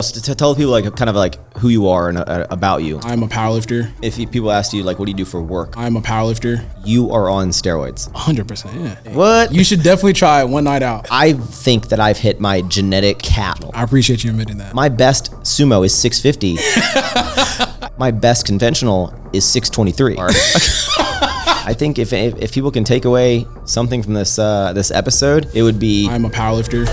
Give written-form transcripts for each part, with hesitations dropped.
To tell people like kind of like who you are and about you. I'm a powerlifter. If people ask you like, what do you do for work? I'm a powerlifter. You are on steroids. 100%, yeah. What? You should definitely try it one night out. I think that I've hit my genetic cap. I appreciate you admitting that. My best sumo is 650. My best conventional is 623. I think if people can take away something from this this episode, it would be I'm a powerlifter.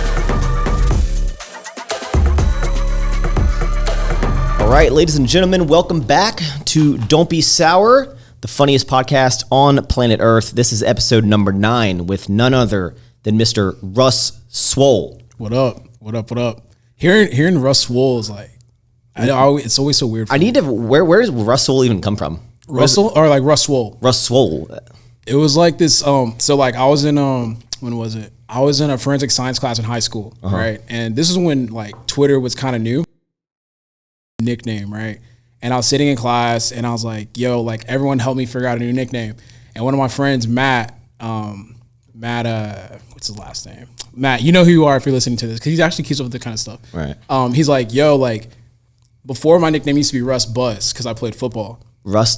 All right, ladies and gentlemen, welcome back to Don't Be Sour, the funniest podcast on planet Earth. This is episode number 9 with none other than Mr. Russ Swole. What up? What up? What up? Hearing Russ Swole is like, it's always so weird. I need to. Where does Russ Swole even come from? Russell or like Russ Swole? Russ Swole. It was like this. So like I was in when was it? I was in a forensic science class in high school, right? And this is when like Twitter was kind of new. Nickname, right? And I was sitting in class and I was like, yo, like everyone help me figure out a new nickname. And one of my friends, Matt, what's his last name? Matt, you know who you are if you're listening to this, because he actually keeps up with that kind of stuff. Right. He's like, yo, like before my nickname used to be Russ Bus because I played football. Russ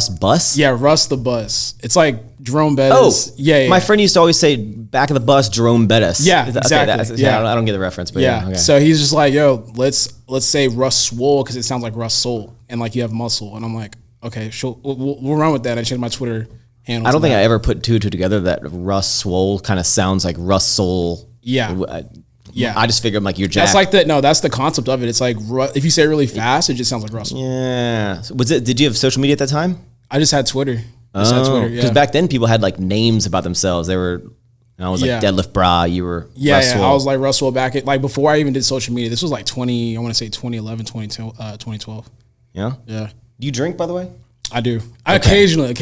Bus? Yeah, Russ the Bus. It's like Jerome Bettis. Oh, yeah. My friend used to always say back of the bus, Jerome Bettis. Yeah, exactly. Okay, yeah. I don't get the reference, but yeah. Okay. So he's just like, yo, let's say Russ Swole because it sounds like Russ Swole and like you have muscle. And I'm like, okay, sure, we'll run with that. I changed my Twitter handle. I don't think I ever put two together that Russ Swole kind of sounds like Russ Swole. Yeah. Yeah, I just figured I'm like you're jacked. That's like that's the concept of it. It's like if you say it really fast, it just sounds like Russell. Yeah. Did you have social media at that time? I just had Twitter. Because back then people had like names about themselves. They were, I was like Deadlift Bra. You were Russwole. I was like Russwole back at like before I even did social media. This was like 2011, 2012. Yeah. Yeah. Do you drink, by the way? I do. Okay. Occasionally.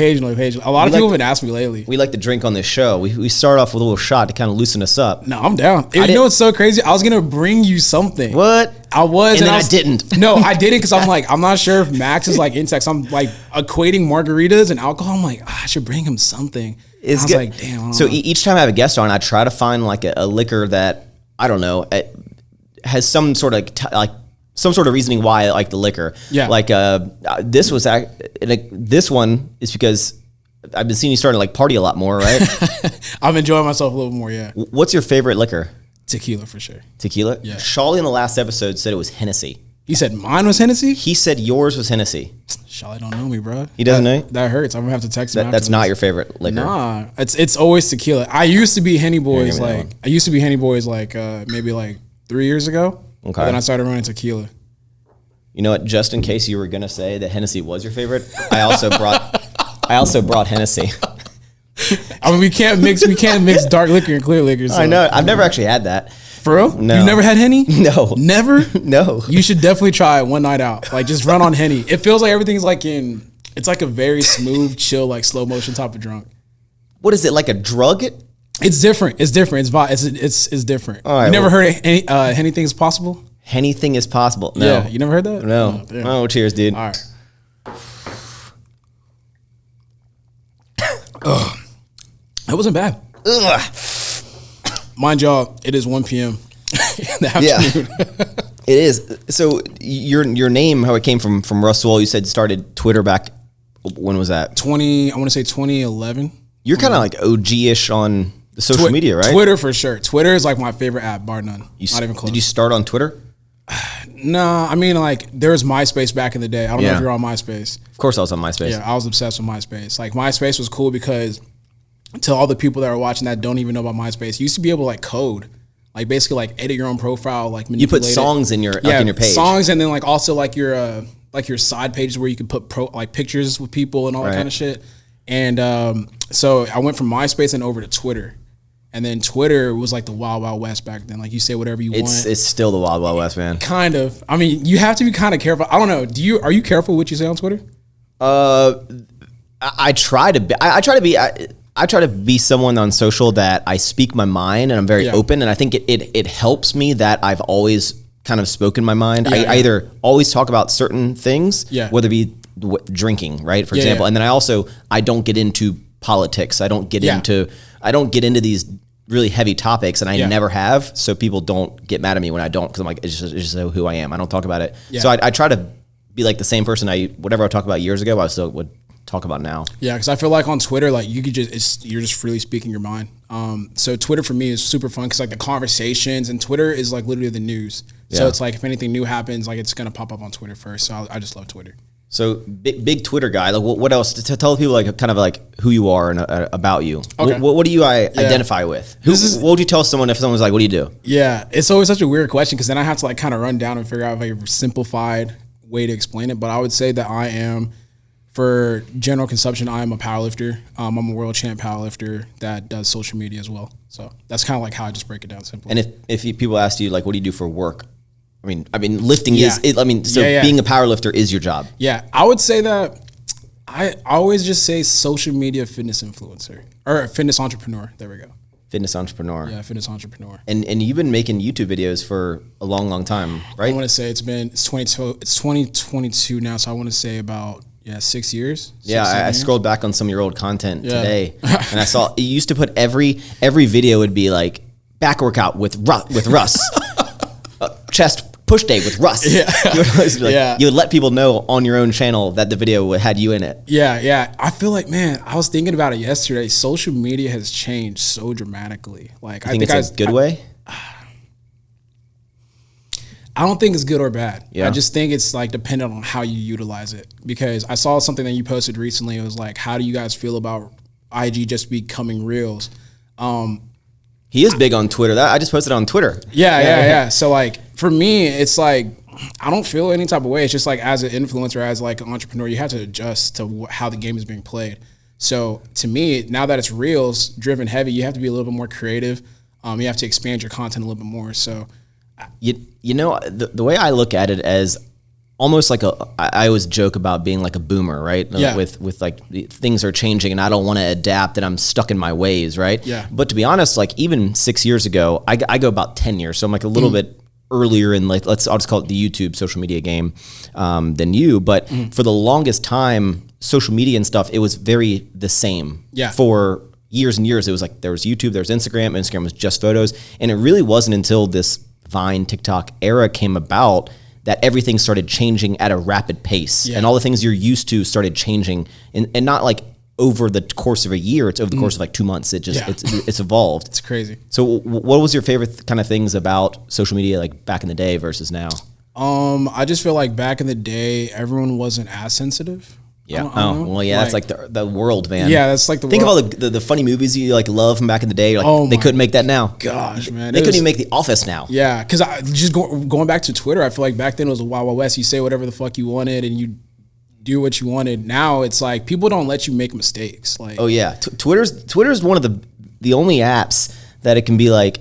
A lot of people have been asking me lately. We like to drink on this show. We start off with a little shot to kind of loosen us up. No, I'm down. You know what's so crazy? I was going to bring you something. What? I was. And then I didn't. No, I didn't because I'm like, I'm not sure if Maxx is like insects. I'm like equating margaritas and alcohol. I'm like, I should bring him something. I was like, damn. So each time I have a guest on, I try to find like a liquor that, I don't know, has some sort of some sort of reasoning why I like the liquor. Yeah. Like this one is because I've been seeing you starting to like party a lot more, right? I'm enjoying myself a little more, yeah. What's your favorite liquor? Tequila for sure. Tequila? Yeah. Shawley in the last episode said it was Hennessy. He said mine was Hennessy? He said yours was Hennessy. Shawley don't know me, bro. He doesn't know you? That hurts. I'm gonna have to text him. That's not your favorite liquor. Nah, it's always tequila. I used to be Henny Boys maybe like 3 years ago. Okay. But then I started running tequila. You know what? Just in case you were gonna say that Hennessy was your favorite, I also brought Hennessy. I mean, we can't mix dark liquor and clear liquor. So. I know. I've never actually had that. For real? No. You never had Henny? No. Never? No. You should definitely try it one night out. Like just run on Henny. It feels like everything's like it's like a very smooth, chill, like slow motion type of drunk. What is it, like a drug? It's different. It's different. It's different. All right, you never heard of Anything's Possible? Anything is possible. No. Yeah, you never heard that? No. Oh, cheers, dude. All right. That wasn't bad. Ugh. Mind y'all, it is 1 p.m. in the afternoon. Yeah, it is. So your name, how it came from Russwole, you said started Twitter back, when was that? I want to say 2011. You're kind of like OG-ish on the social media, right? Twitter for sure. Twitter is like my favorite app, bar none. Not even close. Did you start on Twitter? No, I mean like there was MySpace back in the day. I don't know if you're on MySpace. Of course I was on MySpace. Yeah, I was obsessed with MySpace. Like MySpace was cool because to all the people that are watching that don't even know about MySpace, you used to be able to like code. Like basically like edit your own profile, like manipulate. You put songs in your page. Songs, and then like also like your side pages where you can put pictures with people and all that kind of shit. And so I went from MySpace and over to Twitter. And then Twitter was like the wild, wild west back then. Like you say whatever you want. It's still the wild, wild west, man. Kind of. I mean, you have to be kind of careful. I don't know. Are you careful what you say on Twitter? I try to be. I try to be someone on social that I speak my mind and I'm very open. And I think it helps me that I've always kind of spoken my mind. I either always talk about certain things, whether it be drinking, right, for example, and then I don't get into politics. I don't get into these really heavy topics, and I never have. So people don't get mad at me when I don't, because I'm like, it's just who I am. I don't talk about it. Yeah. So I try to be like the same person. Whatever I talked about years ago, I still would talk about now. Yeah, because I feel like on Twitter, like you could you're just freely speaking your mind. So Twitter for me is super fun because like the conversations, and Twitter is like literally the news. So it's like if anything new happens, like it's gonna pop up on Twitter first. So I just love Twitter. So big Twitter guy. Like what else to tell people like kind of like who you are and about you? Okay. What do you identify with? What would you tell someone if someone was like, "What do you do?" Yeah, it's always such a weird question because then I have to like kind of run down and figure out like a simplified way to explain it. But I would say that I am, for general consumption, I am a powerlifter. I'm a world champ powerlifter that does social media as well. So that's kind of like how I just break it down simply. And if people ask you like, "What do you do for work?" I mean, lifting is. Being a powerlifter is your job. Yeah, I would say that. I always just say social media fitness influencer or fitness entrepreneur. There we go. Fitness entrepreneur. Yeah, fitness entrepreneur. And you've been making YouTube videos for a long time, right? I want to say it's 2022 now, so I want to say about 6 years. I scrolled back on some of your old content today, and I saw you used to put every video would be like back workout with Russ, chest push day with Russ. Yeah. You would let people know on your own channel that the video had you in it. Yeah. I feel like, man, I was thinking about it yesterday. Social media has changed so dramatically. Like, I think it's a good way. I don't think it's good or bad. Yeah. I just think it's like dependent on how you utilize it. Because I saw something that you posted recently. It was like, how do you guys feel about IG just becoming reels? He is big on Twitter. I just posted on Twitter. Yeah. So like for me, it's like I don't feel any type of way. It's just like as an influencer, as like an entrepreneur, you have to adjust to how the game is being played. So to me, now that it's reels driven heavy, you have to be a little bit more creative. You have to expand your content a little bit more. So you know the way I look at it as almost like I always joke about being like a boomer, right? Yeah. With like things are changing and I don't want to adapt and I'm stuck in my ways, right? Yeah. But to be honest, like even 6 years ago, I go about 10 years. So I'm like a little bit earlier in like, I'll just call it the YouTube social media game than you. But for the longest time, social media and stuff, it was very the same. Yeah. For years and years, it was like there was YouTube, there was Instagram. Instagram was just photos. And it really wasn't until this Vine, TikTok era came about that everything started changing at a rapid pace. Yeah. And all the things you're used to started changing and not like over the course of a year, it's over the course of like 2 months. It just, it's evolved. It's crazy. So what was your favorite kind of things about social media like back in the day versus now? I just feel like back in the day, everyone wasn't as sensitive. Yeah. That's like the world, man. Yeah, that's like the Think world. Of all the funny movies you like love from back in the day. Like they couldn't make that now. Gosh, man. They couldn't even make The Office now. Yeah, because just going back to Twitter, I feel like back then it was a Wild Wild West. You say whatever the fuck you wanted and you do what you wanted. Now it's like people don't let you make mistakes. Like, oh yeah, Twitter's one of the only apps that it can be like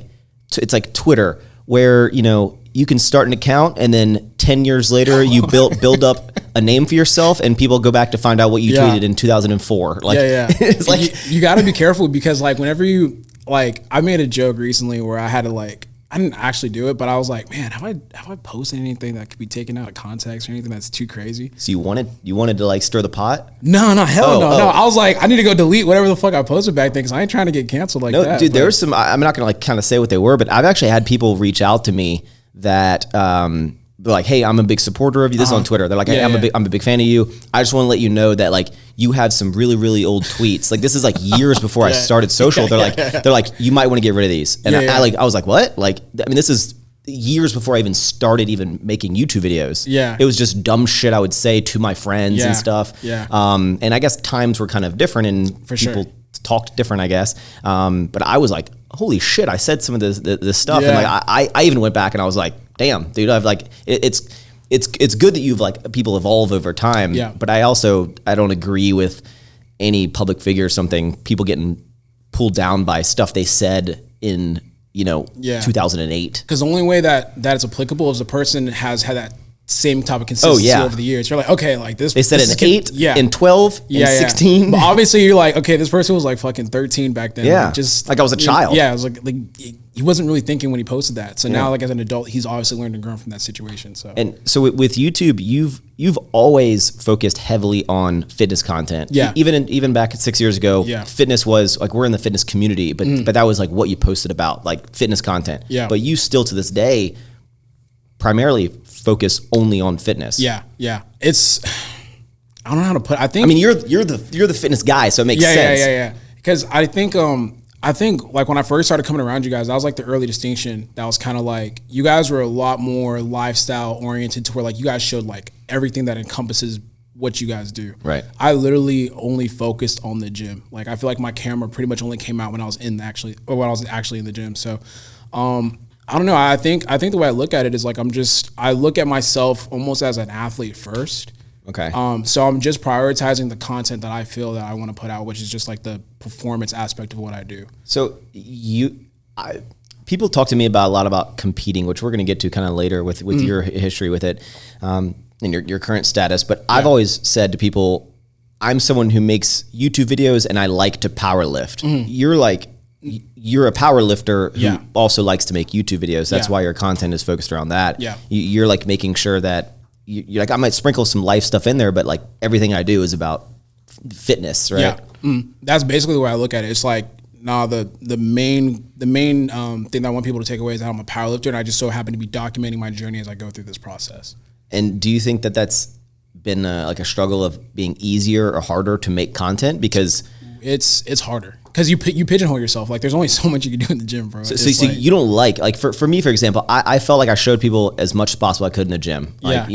it's like Twitter where you can start an account and then 10 years later you build up a name for yourself and people go back to find out what you tweeted in 2004. Like, it's like you got to be careful because like whenever you like, I made a joke recently where I had to like, I didn't actually do it, but I was like, man, have I posted anything that could be taken out of context or anything that's too crazy? So you wanted to like stir the pot? No, hell no. I was like, I need to go delete whatever the fuck I posted back then because I ain't trying to get canceled like that. Dude, there was some, I'm not gonna like kind of say what they were, but I've actually had people reach out to me that they're like, hey, I'm a big supporter of you. This is on Twitter. They're like, hey, I'm a big fan of you. I just want to let you know that like you have some really, really old tweets. Like this is like years before I started social. They're like, you might want to get rid of these. And I was like, what? Like, I mean, this is years before I even started making YouTube videos. Yeah. It was just dumb shit I would say to my friends and stuff. Yeah. And I guess times were kind of different and people talked different, I guess. But I was like, holy shit, I said some of this stuff. And like, I even went back and I was like, damn, dude, I've like, it's good that you've like, people evolve over time. Yeah. But I don't agree with any public figure or something, people getting pulled down by stuff they said in, 2008. Because the only way that it's applicable is the person has had that same type of consistency over the years. You're like, okay, like this. They said this in 8, in 12, in 16. But obviously, you're like, okay, this person was like fucking 13 back then. Yeah, like, just like I was a child. Yeah, I was like he wasn't really thinking when he posted that. So now, like as an adult, he's obviously learned and grown from that situation. So with YouTube, you've always focused heavily on fitness content. Yeah, even back 6 years ago, fitness was like, we're in the fitness community, but that was like what you posted about, like fitness content. Yeah, but you still to this day primarily focus only on fitness. Yeah. It's, I don't know how to put it. I mean, you're the fitness guy, so it makes sense. Yeah. Because I think like when I first started coming around you guys, that was like the early distinction. That was kind of like, you guys were a lot more lifestyle oriented to where like you guys showed like everything that encompasses what you guys do. Right. I literally only focused on the gym. Like I feel like my camera pretty much only came out when I was when I was actually in the gym. So, I don't know. I think the way I look at it is like I look at myself almost as an athlete first. Okay. So I'm just prioritizing the content that I feel that I want to put out, which is just like the performance aspect of what I do. So people talk to me a lot about competing, which we're going to get to kind of later with your history with it, and your current status. But I've always said to people, I'm someone who makes YouTube videos and I like to power lift. You're a power lifter who also likes to make YouTube videos. That's why your content is focused around that. Yeah. You're like making sure that you're like, I might sprinkle some life stuff in there, but like everything I do is about fitness, right? Yeah. That's basically the way I look at it. It's like, the main thing that I want people to take away is that I'm a power lifter, and I just so happen to be documenting my journey as I go through this process. And do you think that that's been like a struggle of being easier or harder to make content? Because it's harder. Because you pigeonhole yourself. Like there's only so much you can do in the gym, bro. So you don't like for me, for example, I felt like I showed people as much as possible I could in the gym. Like,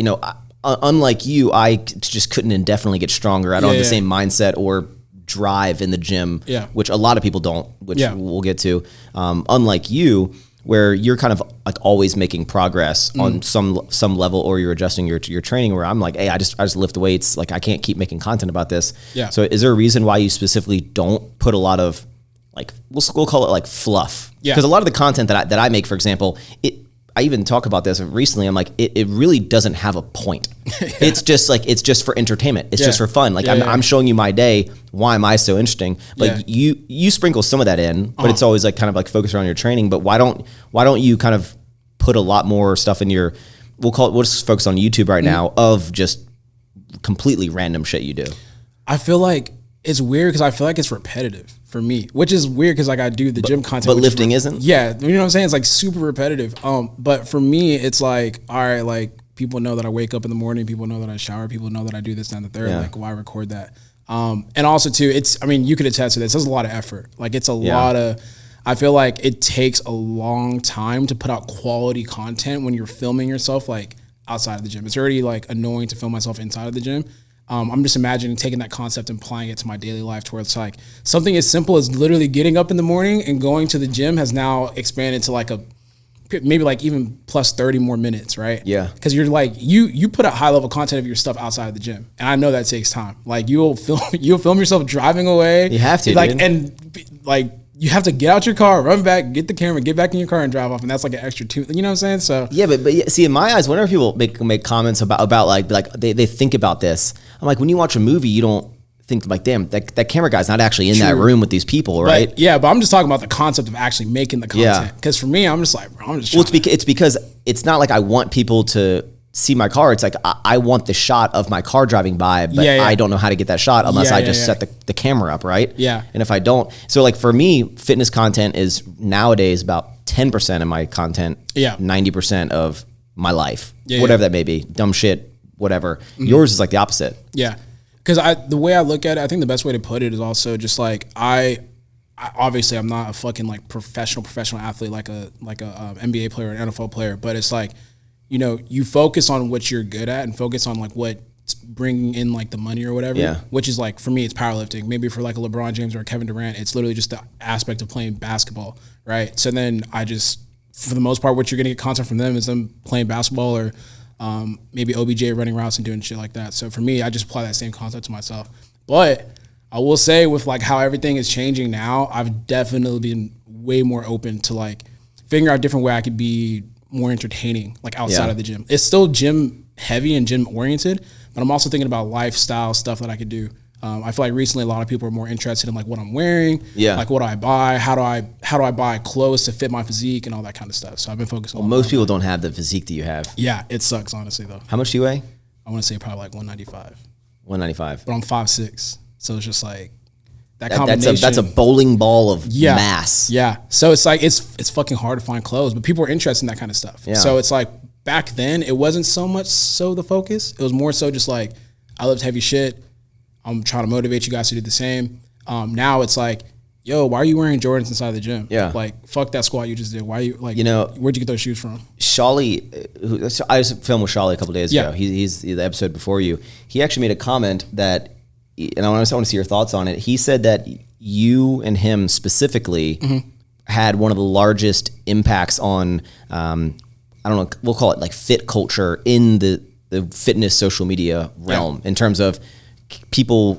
unlike you, I just couldn't indefinitely get stronger. I don't have the same mindset or drive in the gym, which a lot of people don't, which we'll get to. Unlike you, where you're kind of like always making progress on some level, or you're adjusting your training, where I'm like, hey, I just lift weights. Like I can't keep making content about this. Yeah. So is there a reason why you specifically don't put a lot of like, we'll call it like fluff? Yeah. Because a lot of the content that I make, for example, I even talk about this recently. I'm like, it really doesn't have a point. It's just for entertainment. It's just for fun. Like I'm showing you my day. Why am I so interesting? Like you sprinkle some of that in, but it's always like kind of like focused around your training. But why don't you kind of put a lot more stuff in your, we'll just focus on YouTube right now of just completely random shit you do? I feel like it's weird because I feel like it's repetitive for me, which is weird because like I do the gym content. But lifting isn't? Yeah. You know what I'm saying? It's like super repetitive. But for me, it's like, all right, like people know that I wake up in the morning, people know that I shower, people know that I do this, that, and the third. Yeah. Like why record that? And also too, you could attest to this. It's a lot of effort. Like it's a lot of, I feel like it takes a long time to put out quality content when you're filming yourself like outside of the gym. It's already like annoying to film myself inside of the gym. I'm just imagining taking that concept and applying it to my daily life, to where it's like something as simple as literally getting up in the morning and going to the gym has now expanded to like maybe like even plus 30 more minutes, right? Yeah. Because you're like, you put out high level content of your stuff outside of the gym. And I know that takes time. Like you'll film yourself driving away. You have to, like, dude. And like, you have to get out your car, run back, get the camera, get back in your car and drive off. And that's like an extra 2, you know what I'm saying? So yeah, but see, in my eyes, whenever people make comments about like they think about this, I'm like, when you watch a movie, you don't think like, damn, that camera guy's not actually in that room with these people, right? But I'm just talking about the concept of actually making the content. Because for me, I'm just like, bro, it's because it's not like I want people to see my car. It's like I want the shot of my car driving by, but I don't know how to get that shot unless I just set the camera up, right? Yeah. And if I don't, so like for me, fitness content is nowadays about 10% of my content, 90% of my life, whatever that may be, dumb shit, whatever. Yours is like the opposite. Yeah. Because the way I look at it, I think the best way to put it is also just like I obviously I'm not a fucking like professional athlete like a NBA player or an NFL player, but it's like, you know, you focus on what you're good at and focus on like what's bringing in like the money or whatever, which is like, for me, it's powerlifting. Maybe for like a LeBron James or a Kevin Durant, it's literally just the aspect of playing basketball, right? So then for the most part, what you're going to get content from them is them playing basketball or maybe OBJ running routes and doing shit like that. So for me, I just apply that same concept to myself. But I will say with like how everything is changing now, I've definitely been way more open to like figuring out a different way I could be more entertaining, like outside of the gym. It's still gym heavy and gym oriented, but I'm also thinking about lifestyle stuff that I could do. I feel like recently a lot of people are more interested in like what I'm wearing, like what do I buy, how do I buy clothes to fit my physique and all that kind of stuff. So I've been focusing on most people don't have the physique that you have. Yeah, it sucks honestly though. How much do you weigh? I want to say probably like 195. 195. But I'm 5'6", so it's just like that combination. That's a bowling ball of mass. Yeah. So it's like it's fucking hard to find clothes, but people are interested in that kind of stuff. Yeah. So it's like back then it wasn't so much so the focus. It was more so just like I lift heavy shit. I'm trying to motivate you guys to do the same. Now it's like, yo, why are you wearing Jordans inside the gym? Yeah. Like, fuck that squat you just did. Why are you like, where'd you get those shoes from? Shali, I just filmed with Shali a couple days ago. He's the episode before you. He actually made a comment that, and I want to see your thoughts on it. He said that you and him specifically had one of the largest impacts on, I don't know, we'll call it like fit culture in the fitness social media realm in terms of people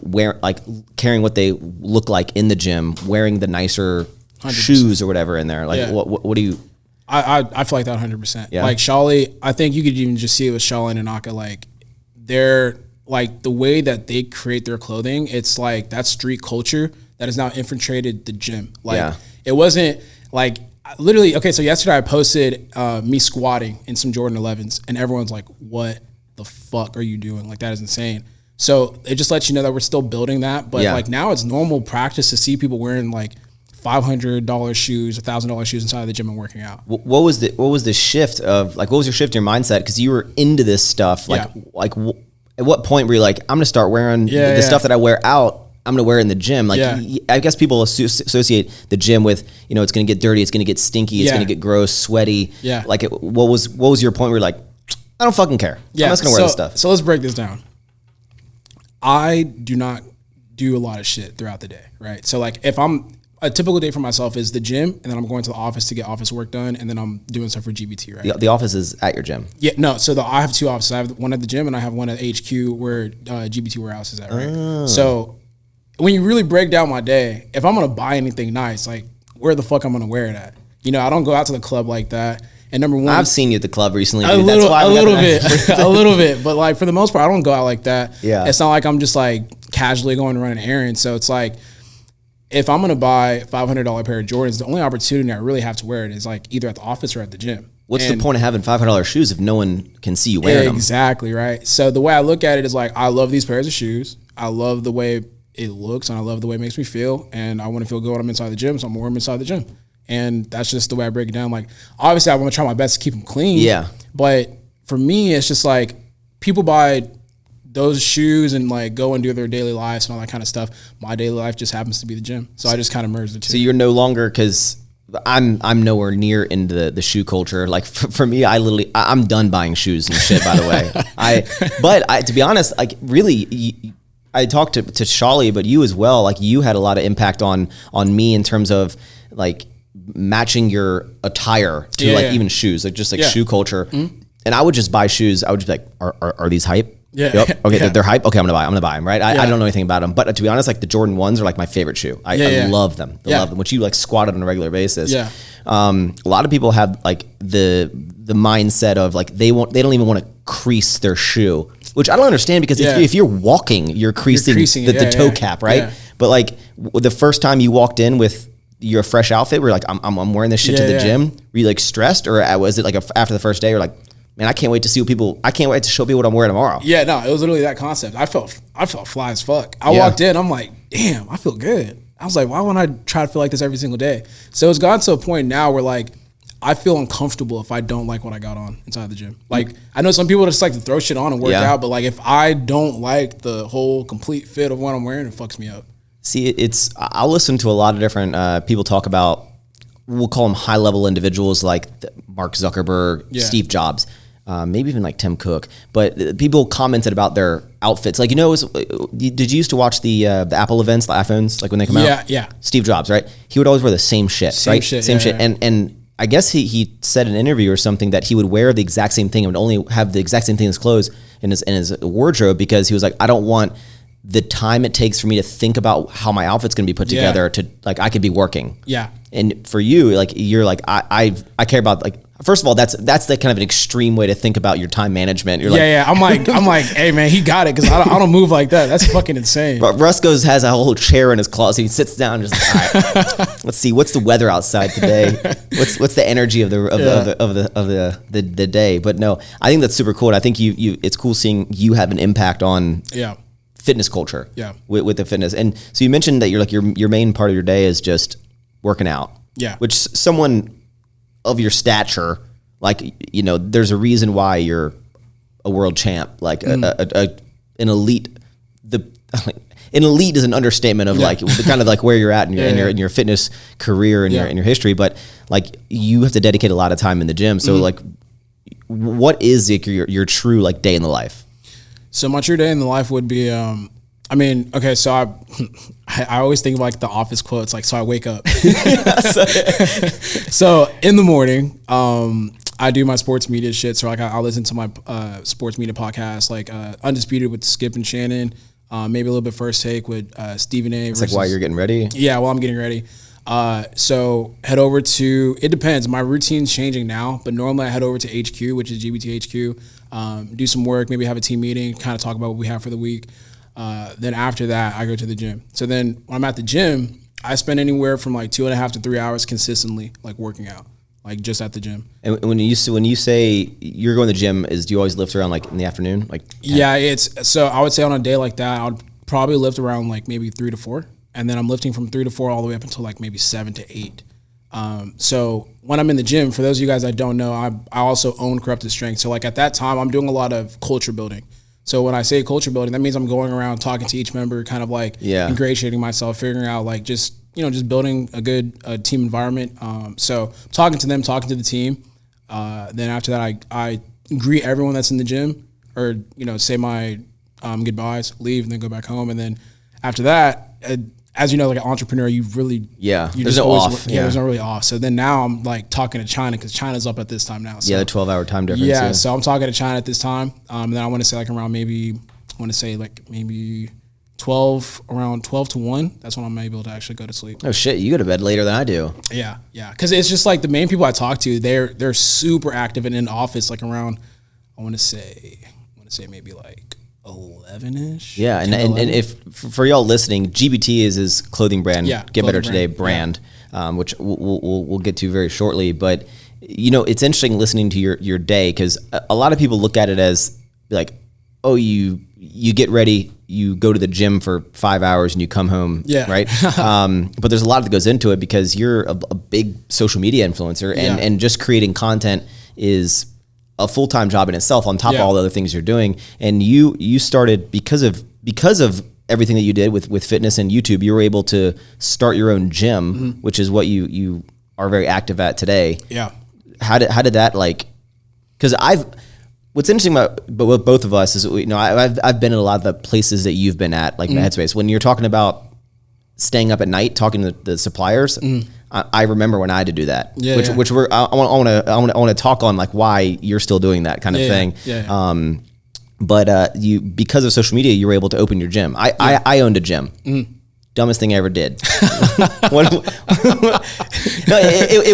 caring what they look like in the gym, wearing the nicer 100%. Shoes or whatever in there. Like, what do you? I feel like that 100%. Yeah. Like Shali, I think you could even just see it with Shali and Anaka. Like they're like the way that they create their clothing. It's like that street culture that has now infiltrated the gym. Like it wasn't like literally. Okay, so yesterday I posted me squatting in some Jordan 11s, and everyone's like, "What the fuck are you doing? Like that is insane." So it just lets you know that we're still building that. But like now it's normal practice to see people wearing like $500 shoes, $1,000 shoes inside of the gym and working out. What was the shift of like, what was your shift in your mindset? Cause you were into this stuff. Like at what point were you like, I'm going to start wearing the stuff that I wear out, I'm going to wear it in the gym. Like I guess people associate the gym with, it's going to get dirty. It's going to get stinky. It's going to get gross, sweaty. Yeah. Like what was your point where you're like, I don't fucking care. I'm just going to wear this stuff. So let's break this down. I do not do a lot of shit throughout the day, right? So like if a typical day for myself is the gym and then I'm going to the office to get office work done and then I'm doing stuff for GBT, right? The office is at your gym? Yeah, no. So I have two offices. I have one at the gym and I have one at HQ where GBT warehouse is at, right? Oh. So when you really break down my day, if I'm going to buy anything nice, like where the fuck I'm going to wear it at? I don't go out to the club like that. And number one, I've seen you at the club recently. A little bit, but like for the most part, I don't go out like that. Yeah, it's not like I'm just like casually going to run an errand. So it's like if I'm gonna buy $500 pair of Jordans, the only opportunity I really have to wear it is like either at the office or at the gym. What's the point of having $500 shoes if no one can see you wearing them? Exactly right. So the way I look at it is like I love these pairs of shoes. I love the way it looks and I love the way it makes me feel, and I want to feel good when I'm inside the gym, so I'm gonna wear them inside the gym. And that's just the way I break it down. Like, obviously, I want to try my best to keep them clean. Yeah. But for me, it's just like people buy those shoes and like go and do their daily lives and all that kind of stuff. My daily life just happens to be the gym. So I just kind of merge the two. So you're no longer, because I'm nowhere near into the shoe culture. Like for me, I'm done buying shoes and shit, by the way. But to be honest, like really, I talked to Shali, but you as well. Like you had a lot of impact on me in terms of like matching your attire to even shoes, like just like shoe culture. Mm-hmm. And I would just buy shoes. I would just be like, are these hype? Yeah. Yep. Okay. They're hype. Okay. I'm going to buy them. Right. I don't know anything about them, but to be honest, like the Jordan 1s are like my favorite shoe. I love them. I love them, which you like squat on a regular basis. Yeah. A lot of people have like the mindset of like, they don't even want to crease their shoe, which I don't understand, because if you're walking, you're creasing the toe cap. Right. Yeah. But like the first time you walked in with your fresh outfit, where you're like, I'm wearing this shit to the gym. Were you like stressed, or was it like after the first day you're like, man, I can't wait to show people what I'm wearing tomorrow? Yeah, no, it was literally that concept. I felt fly as fuck. I walked in, I'm like, damn, I feel good. I was like, why wouldn't I try to feel like this every single day? So it's gotten to a point now where like I feel uncomfortable if I don't like what I got on inside the gym. Like I know some people just like to throw shit on and work out, but like if I don't like the whole complete fit of what I'm wearing, it fucks me up. See, I'll listen to a lot of different people talk about, we'll call them high level individuals like Mark Zuckerberg, Steve Jobs, maybe even like Tim Cook. But people commented about their outfits. Like, did you used to watch the Apple events, the iPhones, like when they come out? Yeah. Steve Jobs, right? He would always wear the same shit, Same shit. And I guess he said in an interview or something that he would wear the exact same thing and would only have the exact same thing as clothes in his wardrobe, because he was like, I don't want the time it takes for me to think about how my outfit's going to be put together to like, I could be working. Yeah. And for you, like, you're like, I care about, like, First of all, that's the kind of an extreme way to think about your time management. You're I'm like, hey man, he got it because I don't move like that. That's fucking insane. But Russ has a whole chair in his closet. He sits down and just all right. Let's see what's the weather outside today. What's the energy of the day. But no, I think that's super cool. And I think it's cool seeing you have an impact on fitness culture. With the fitness. And so you mentioned that you're like your main part of your day is just working out. Yeah, which someone of your stature, like, you know, there's a reason why you're a world champ, like an elite. An elite is an understatement of like the kind of like where you're at in your fitness career and your history, but like you have to dedicate a lot of time in the gym. So like, what is like your true like day in the life? So my true day in the life would be, I mean, okay, so I always think of like the office quotes, like, so I wake up. So in the morning, I do my sports media shit. So like I'll listen to my sports media podcast, like Undisputed with Skip and Shannon, maybe a little bit First Take with Stephen A. It's like while you're getting ready? Yeah, while I'm getting ready. So head over to, it depends. My routine's changing now, but normally I head over to HQ, which is GBT HQ, do some work, maybe have a team meeting, kind of talk about what we have for the week. Then after that, I go to the gym. So then when I'm at the gym, I spend anywhere from like 2.5 to 3 hours consistently, like working out, like just at the gym. And when you say you're going to the gym, do you always lift around like in the afternoon? Like so I would say on a day like that, I would probably lift around like maybe 3 to 4. And then I'm lifting from 3 to 4 all the way up until like maybe 7 to 8. So when I'm in the gym, for those of you guys that don't know, I also own Corrupted Strength. So like at that time, I'm doing a lot of culture building. So when I say culture building, that means I'm going around talking to each member, kind of like ingratiating myself, figuring out like just building a good team environment. So talking to them, talking to the team. Then after that, I greet everyone that's in the gym, or say my goodbyes, leave, and then go back home. And then after that, as you know, like an entrepreneur, you really there's no off. There's no really off. So then now I'm like talking to China because China's up at this time now. So, the 12-hour time difference. Yeah, so I'm talking to China at this time. And then I want to say like around maybe 12, around 12 to 1. That's when I'm able to actually go to sleep. Oh shit, you go to bed later than I do. Yeah. Because it's just like the main people I talk to, they're super active and in the office like around, I want to say maybe like 11-ish. Yeah, and if for y'all listening, GBT is his clothing brand, Get Better Today brand, which we'll get to very shortly. But it's interesting listening to your day, because a lot of people look at it as like, oh, you get ready, you go to the gym for 5 hours and you come home, right? But there's a lot that goes into it, because you're a big social media influencer, and just creating content is a full-time job in itself, on top of all the other things you're doing. And you started because of everything that you did with fitness and YouTube. You were able to start your own gym, which is what you are very active at today. Yeah. How did that, like, because what's interesting about both of us is, I've been in a lot of the places that you've been at, like the Headspace. When you're talking about staying up at night talking to the suppliers, I remember when I had to do that. Which I want to talk on, like, why you're still doing that kind of thing. But you, because of social media, you were able to open your gym. I owned a gym. Dumbest thing I ever did. It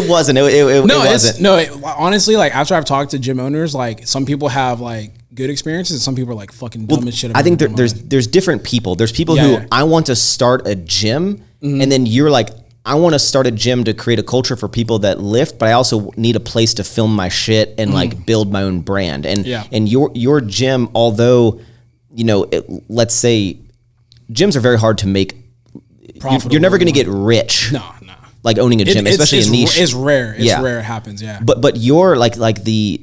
wasn't. It wasn't. Honestly, like, after I've talked to gym owners, like, some people have like good experiences and some people are like fucking dumb as shit. I think there's different people. There's people who I want to start a gym, and then you're like, I want to start a gym to create a culture for people that lift, but I also need a place to film my shit and like build my own brand. And your gym, although, let's say gyms are very hard to make. You're never going to get rich. No. Like owning a gym, especially a niche. It's rare. It's rare. It happens. Yeah. But you're like the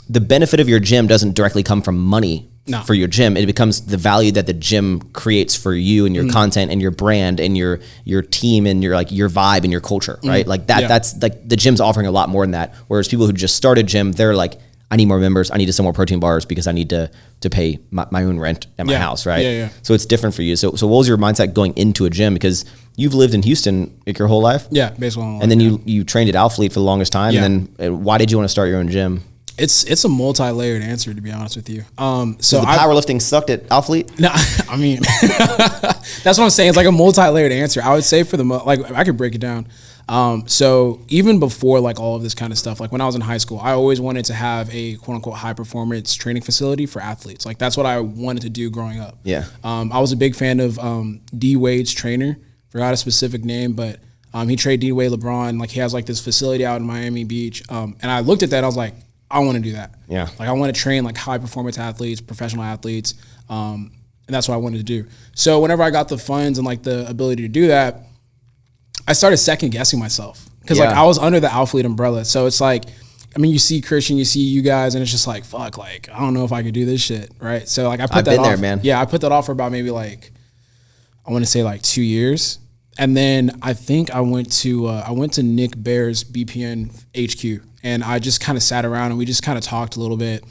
benefit of your gym doesn't directly come from money. No. For your gym, it becomes the value that the gym creates for you and your content and your brand and your team and your vibe and your culture, right? Like that. That's like the gym's offering a lot more than that. Whereas people who just start a gym, they're like, I need more members. I need to sell more protein bars because I need to pay my own rent at my house, right? Yeah. So it's different for you. So what was your mindset going into a gym? Because you've lived in Houston like your whole life. Yeah, basically. And then you trained at Alphalete for the longest time. Yeah. And then why did you want to start your own gym? It's a multi-layered answer, to be honest with you. So the powerlifting sucked at Alphalete? No, I mean, that's what I'm saying. It's like a multi-layered answer. I would say for I could break it down. So even before like all of this kind of stuff, like when I was in high school, I always wanted to have a quote unquote high performance training facility for athletes. Like that's what I wanted to do growing up. Yeah. I was a big fan of D Wade's trainer. Forgot a specific name, but he trained D Wade LeBron. Like he has like this facility out in Miami Beach. And I looked at that and I was like, I want to do that. Yeah. Like I want to train like high performance athletes, professional athletes. And that's what I wanted to do. So whenever I got the funds and like the ability to do that, I started second guessing myself because like I was under the Alphalete umbrella. So it's like, I mean, you see Christian, you see you guys, and it's just like, fuck, like, I don't know if I could do this shit, right? So like I put that off. There, man. Yeah, I put that off for about maybe like, I want to say like 2 years. And then I think I went to Nick Bear's BPN HQ, and I just kind of sat around and we just kind of talked a little bit.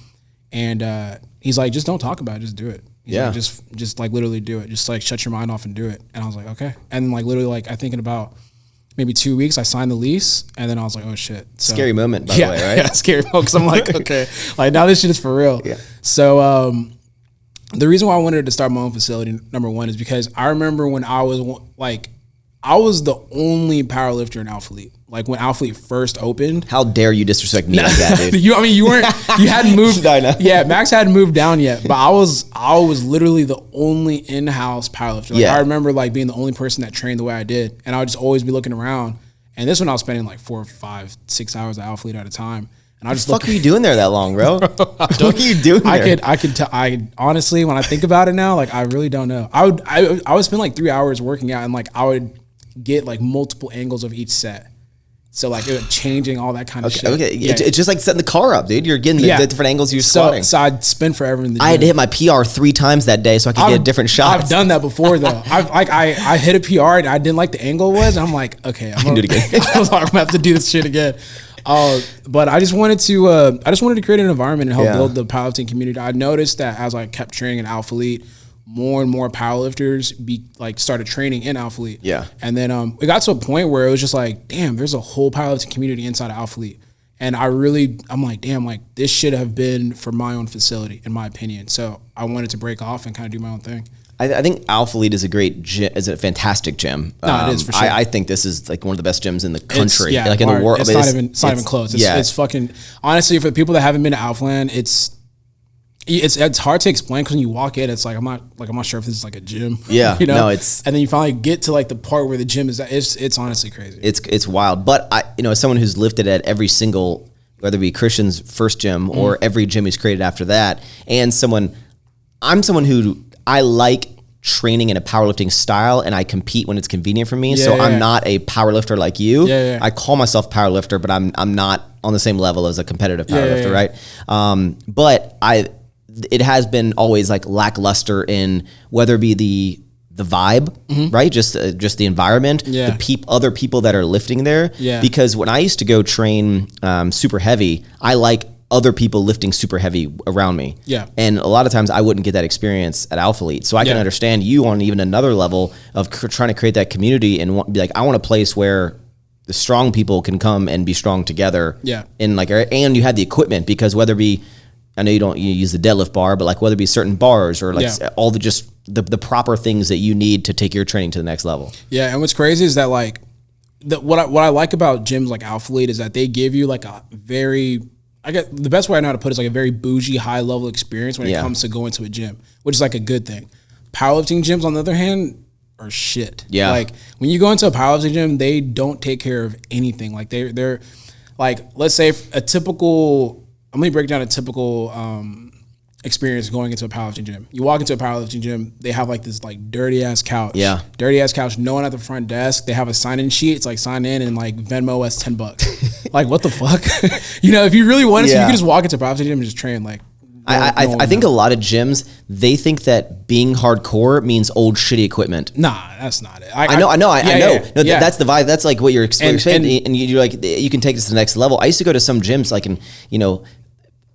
And he's like, just don't talk about it, just do it. He's like, just like literally do it. Just like shut your mind off and do it. And I was like, okay. And then like literally like I think in about maybe 2 weeks I signed the lease, and then I was like, oh shit. So, scary moment, by the way, right? Yeah, scary moment because I'm like, okay, like now this shit is for real. Yeah. So the reason why I wanted to start my own facility, number one, is because I remember when I was like, I was the only powerlifter in Alphalete. Like when Alphalete first opened. How dare you disrespect me like that, dude? you hadn't moved. Yeah, Maxx hadn't moved down yet, but I was literally the only in-house powerlifter. Like I remember like being the only person that trained the way I did, and I would just always be looking around. And this one I was spending like 4, 5, 6 hours at Alphalete at a time. And I just what the fuck are you doing there that long, bro? What are you doing there? I honestly, when I think about it now, like I really don't know. I would spend like 3 hours working out, and like I would get like multiple angles of each set. So like it was changing all that kind of shit. Okay, yeah. It's just like setting the car up, dude. You're getting the different angles you're squatting. So I'd spin forever in the gym. I had to hit my PR 3 times that day so I could get different shots. I've done that before though. I hit a PR and I didn't like the angle was. And I'm like, okay, I'm gonna do it again. I was like, I'm gonna have to do this shit again. But I just wanted to create an environment and help build the powerlifting community. I noticed that as I kept training in Alphalete, more and more powerlifters started training in Alphalete. Yeah. And then it got to a point where it was just like, damn, there's a whole powerlifting community inside of Alphalete. And I'm like, damn, like this should have been for my own facility, in my opinion. So I wanted to break off and kind of do my own thing. I think Alphalete is a fantastic gym. No, it is for sure. I think this is like one of the best gyms in the country, like in the world. It's not even close. It's fucking, honestly, for the people that haven't been to Alphaland, it's hard to explain because when you walk in, it's like I'm not sure if this is like a gym. Yeah, you know. No, and then you finally get to like the part where the gym is. It's honestly crazy. It's wild. But as someone who's lifted at every single, whether it be Christian's first gym or every gym he's created after that, and I'm someone who I like training in a powerlifting style, and I compete when it's convenient for me. I'm not a powerlifter like you. I call myself powerlifter, but I'm not on the same level as a competitive powerlifter, right? But it has been always like lackluster in whether it be the vibe, right? Just the environment, the other people that are lifting there. Yeah. Because when I used to go train super heavy, I like other people lifting super heavy around me. Yeah. And a lot of times I wouldn't get that experience at Alphalete. So I can understand you on even another level of trying to create that community and be like, I want a place where the strong people can come and be strong together. Yeah. And you had the equipment, because whether it be, I know you use the deadlift bar, but like whether it be certain bars or like all the proper things that you need to take your training to the next level. Yeah, and what's crazy is that like what I like about gyms like Alphalete is that they give you like a very, the best way I know how to put it is like a very bougie high level experience when it comes to going to a gym, which is like a good thing. Powerlifting gyms on the other hand are shit. Yeah. Like when you go into a powerlifting gym, they don't take care of anything. Like they're like, let's say a typical, I'm going to break down a typical experience going into a powerlifting gym. You walk into a powerlifting gym, they have like this like dirty ass couch. Yeah. Dirty ass couch, no one at the front desk. They have a sign-in sheet. It's like sign in and like Venmo us $10. Like what the fuck? If you really wanted to, you could just walk into a powerlifting gym and just train. Like I think a lot of gyms, they think that being hardcore means old shitty equipment. Nah, that's not it. I know. That's the vibe. That's like what you're experiencing, and you're like, you can take this to the next level. I used to go to some gyms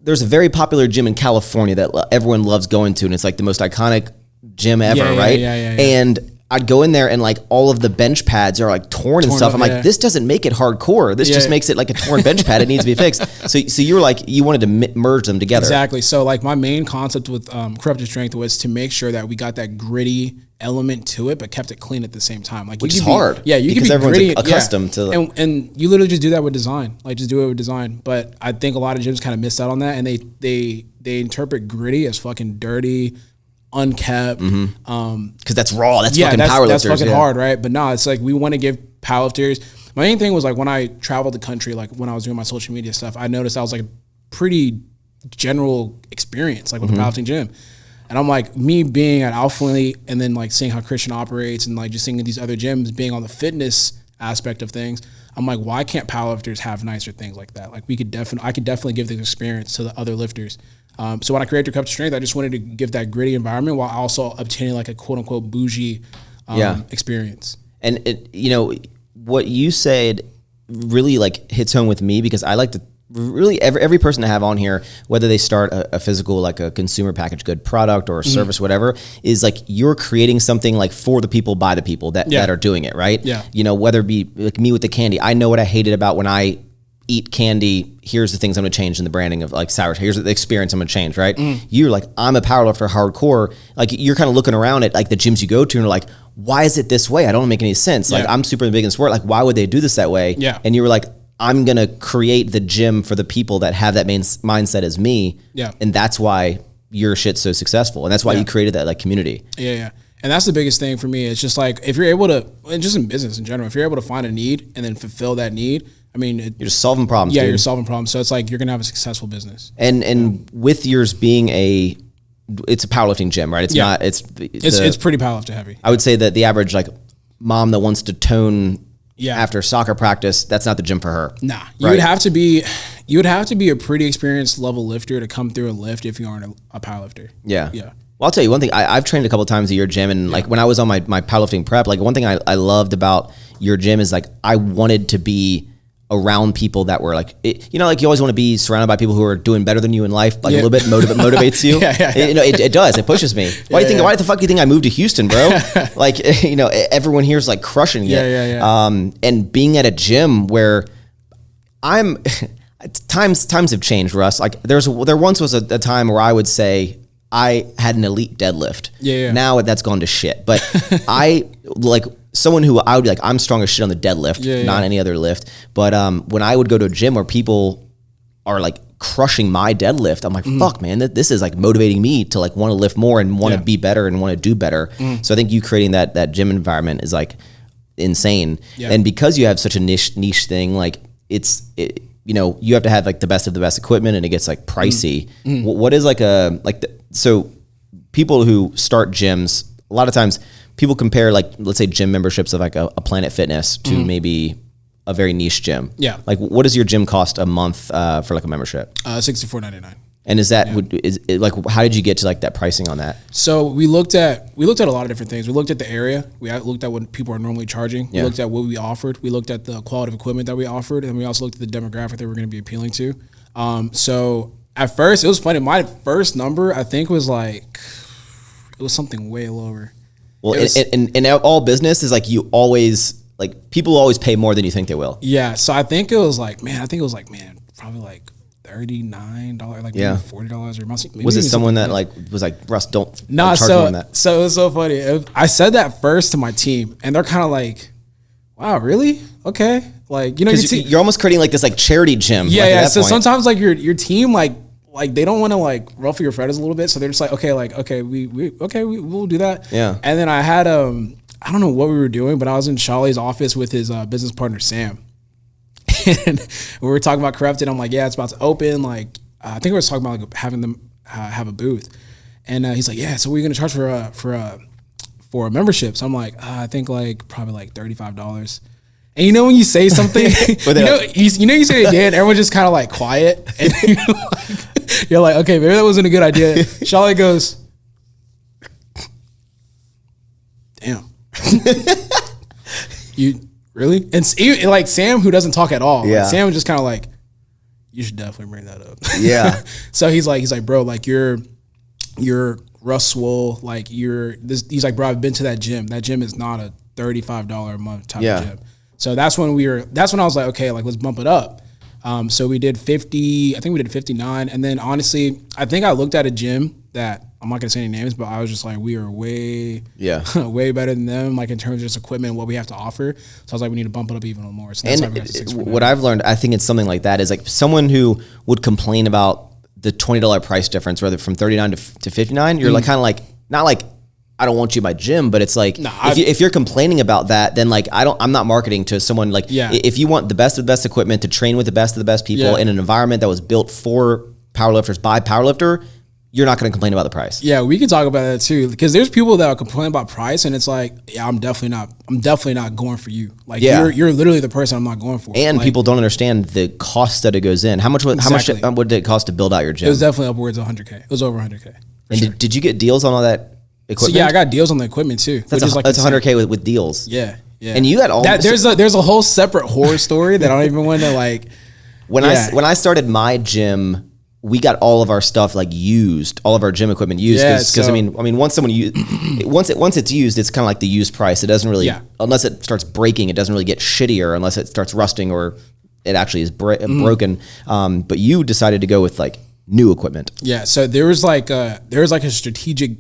there's a very popular gym in California that everyone loves going to, and it's like the most iconic gym ever, right? Yeah. And I'd go in there and like all of the bench pads are like torn and stuff. I'm like, this doesn't make it hardcore. This just makes it like a torn bench pad. It needs to be fixed. So you were like, you wanted to merge them together. Exactly. So like my main concept with Corrupted Strength was to make sure that we got that gritty element to it, but kept it clean at the same time. Like, which is hard. Yeah, you can because be everyone's gritty, accustomed to. And you literally just do that with design. Like, just do it with design. But I think a lot of gyms kind of miss out on that, and they interpret gritty as fucking dirty, unkept. Because that's raw. That's fucking powerlifters. That's fucking hard, right? But no, it's like we want to give powerlifters. My main thing was like when I traveled the country, like when I was doing my social media stuff, I noticed I was like a pretty general experience, like with the powerlifting gym. And I'm like, me being at Alpha Elite and then like seeing how Christian operates and like just seeing these other gyms being on the fitness aspect of things, I'm like, why can't powerlifters have nicer things like that? Like I could definitely give this experience to the other lifters. So when I created Cup to Strength, I just wanted to give that gritty environment while also obtaining like a quote unquote bougie experience. And it, you know, what you said really like hits home with me, because I like to really every person to have on here, whether they start a physical, like a consumer packaged good product or a service, whatever, is like you're creating something like for the people, by the people that are doing it, right? Yeah. You know, whether it be like me with the candy, I know what I hated about when I eat candy. Here's the things I'm going to change in the branding of like sour. Here's the experience I'm going to change, right? You're like, I'm a powerlifter hardcore. Like you're kind of looking around at like the gyms you go to and you're like, why is it this way? I don't make any sense. Like I'm super big in sport. Like why would they do this that way? Yeah. And you were like, I'm going to create the gym for the people that have that mindset as me. Yeah. And that's why your shit's so successful. And that's why you created that like community. Yeah. Yeah. And that's the biggest thing for me. It's just like, if you're able to, and just in business in general, if you're able to find a need and then fulfill that need, I mean, you're just solving problems. Yeah. Dude. You're solving problems. So it's like, you're going to have a successful business. And with yours being it's a powerlifting gym, right? It's not, it's pretty powerlifter heavy. I would say that the average like mom that wants to tone after soccer practice, that's not the gym for her. Nah, you would have to be a pretty experienced level lifter to come through and lift if you aren't a powerlifter. Yeah. Yeah. Well, I'll tell you one thing. I've trained a couple of times at your gym, and like when I was on my powerlifting prep, like one thing I loved about your gym is like I wanted to be around people that were like, you know, like you always want to be surrounded by people who are doing better than you in life, like a little bit motivates you. You know, it does. It pushes me. Why the fuck do you think I moved to Houston, bro? Like, you know, everyone here is like crushing it. And being at a gym where times have changed, Russ. Like there once was a time where I would say I had an elite deadlift. Now that's gone to shit. But I like someone who I would be like, I'm strong as shit on the deadlift, not any other lift. But when I would go to a gym where people are like crushing my deadlift, I'm like, fuck, man, this is like motivating me to like want to lift more and want to be better and want to do better. So I think you creating that gym environment is like insane. And because you have such a niche thing, like you know, you have to have like the best of the best equipment, and it gets like pricey. What is like so people who start gyms, a lot of times people compare like, let's say gym memberships of like a Planet Fitness to maybe a very niche gym. Yeah. Like what does your gym cost a month for like a membership? $64.99. And is that, is like, how did you get to like that pricing on that? So we looked at a lot of different things. We looked at the area. We looked at what people are normally charging. We looked at what we offered. We looked at the quality of equipment that we offered. And we also looked at the demographic that we're going to be appealing to. So at first it was funny. My first number, I think was like, it was something way lower. Well, in all business is like you always, like people always pay more than you think they will. Yeah. So I think it was like, probably like $39, like maybe $40 or maybe. Was it someone that like was like, Russ, don't charge more than that? So it was so funny. I said that first to my team, and they're kind of like, wow, really? Okay. Like, you know, you're almost creating like this like charity gym. Yeah. Like, yeah. So sometimes like your team, like they don't want to like ruffle your feathers a little bit. So they're just like, okay, we'll do that. Yeah. And then I had, I don't know what we were doing, but I was in Shawley's office with his business partner, Sam. And we were talking about Corrupted. I'm like, yeah, it's about to open. Like, I think we were talking about like having them have a booth. And he's like, yeah, so we're going to charge for a membership. So I'm like, I think like probably like $35. And you know when you say something, you say it again, everyone's just kind of like quiet. And you're like, okay, maybe that wasn't a good idea. Shawley goes, damn. You really? And even, like Sam, who doesn't talk at all. Yeah. Like, Sam was just kind of like, you should definitely bring that up. Yeah. So he's like, bro, like you're Russ Swole, like he's like, bro, I've been to that gym. That gym is not a $35 a month type of gym. So that's when I was like, okay, like let's bump it up. So we did 50, I think we did 59. And then honestly, I think I looked at a gym that I'm not gonna say any names, but I was just like, we are way way better than them, like in terms of just equipment and what we have to offer. So I was like, we need to bump it up even more. So that's and what I've learned, I think it's something like that, is like someone who would complain about the $20 price difference, whether from $39 to $59, you're like kind of like, not like, I don't want you in my gym, but it's like, if you're complaining about that, then like, I'm not marketing to someone like, if you want the best of the best equipment to train with the best of the best people in an environment that was built for powerlifters by powerlifter, you're not going to complain about the price. Yeah, we can talk about that too, because there's people that will complain about price, and it's like, I'm definitely not going for you. Like you're literally the person I'm not going for. And like, people don't understand the cost that it goes in. How much would it cost to build out your gym? It was definitely upwards of 100K. It was over 100K. And did you get deals on all that equipment? So I got deals on the equipment too. That's 100K with deals. Yeah. And you got all that. There's a whole separate horror story that I don't even want to like. When I started my gym, we got all of our stuff like used, all of our gym equipment used. Because I mean, once it's used, it's kind of like the used price. It doesn't really, unless it starts breaking, it doesn't really get shittier unless it starts rusting or it actually is broken. But you decided to go with like new equipment. Yeah. So there was like a strategic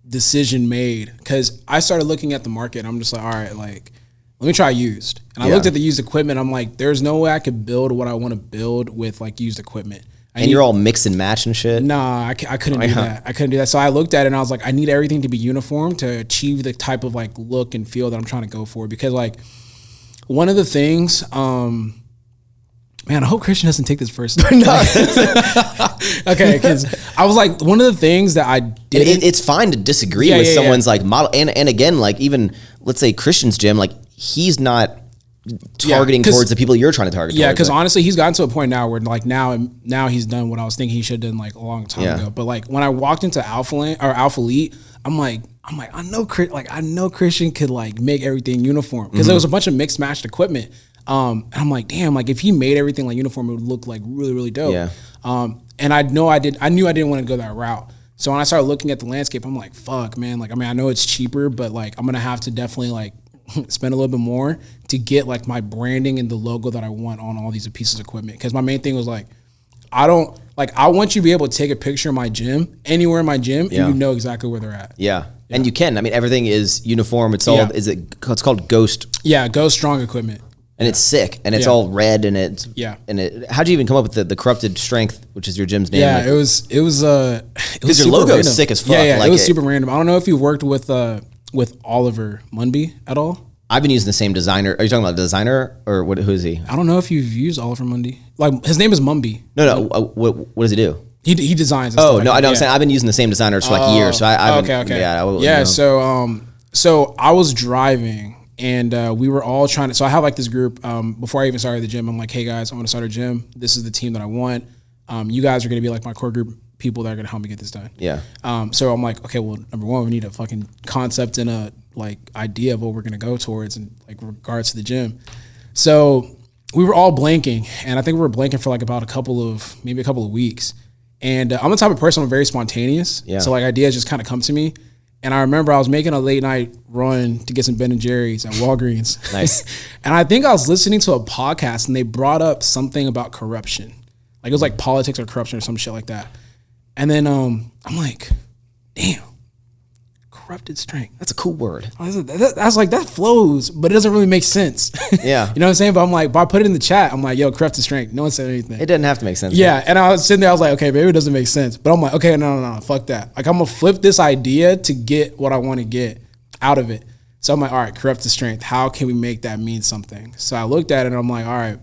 decision made, because I started looking at the market. I'm just like, all right, like let me try used. And I looked at the used equipment. I'm like, there's no way I could build what I want to build with like used equipment. You're all mix and match and shit? Nah, I couldn't do that. I couldn't do that. So I looked at it and I was like, I need everything to be uniform to achieve the type of like look and feel that I'm trying to go for. Because like one of the things, man, I hope Christian doesn't take this personally. Okay, because I was like, one of the things that I did. It's fine to disagree with someone's like model. And again, like even, let's say Christian's gym, like he's not targeting towards the people you're trying to target. Yeah, because honestly, he's gotten to a point now where like now he's done what I was thinking he should have done like a long time ago. But like when I walked into Alpha Elite, I'm like I know Christian could like make everything uniform, because there was a bunch of mixed matched equipment. And I'm like, damn, like if he made everything like uniform, it would look like really, really dope. Yeah. And I knew I didn't want to go that route. So when I started looking at the landscape, I'm like, fuck, man. Like, I mean, I know it's cheaper, but like I'm gonna have to definitely like spend a little bit more to get like my branding and the logo that I want on all these pieces of equipment. Because my main thing was like, I want you to be able to take a picture of my gym anywhere in my gym and you know exactly where they're at. Yeah. And you can. I mean, everything is uniform. It's all it's called Ghost. Yeah, Ghost Strong equipment. And it's sick, and it's all red, and it's how'd you even come up with the corrupted strength, which is your gym's name? Yeah, like, it was because your logo is sick as fuck. Yeah, like it was super random. I don't know if you worked with Oliver Munby at all. I've been using the same designer. Are you talking about the designer or what? Who is he? I don't know if you've used Oliver Munby. Like his name is Mumby. No. What does he do? He designs. And stuff like I'm saying I've been using the same designers for like years. So okay. Yeah. So I was driving. And we were all trying to, so I have like this group, before I even started the gym, I'm like, hey guys, I'm going to start a gym. This is the team that I want. You guys are going to be like my core group people that are going to help me get this done. Yeah. So I'm like, okay, well, number one, we need a fucking concept and a like idea of what we're going to go towards in like regards to the gym. So we were all blanking, and I think we were blanking for like about maybe a couple of weeks. And I'm the type of person, I'm very spontaneous. Yeah. So like ideas just kind of come to me. And I remember I was making a late night run to get some Ben & Jerry's at Walgreens. Nice. And I think I was listening to a podcast and they brought up something about corruption. Like it was like politics or corruption or some shit like that. And then I'm like, damn, corrupted strength. That's a cool word. I was like, that flows, but it doesn't really make sense. Yeah. You know what I'm saying? But I'm like, but I put it in the chat. I'm like, yo, corrupted strength. No one said anything. It didn't have to make sense. Yeah. And I was sitting there, I was like, okay, maybe it doesn't make sense. But I'm like, okay, no, fuck that. Like I'm gonna flip this idea to get what I want to get out of it. So I'm like, all right, corrupted strength. How can we make that mean something? So I looked at it and I'm like, all right,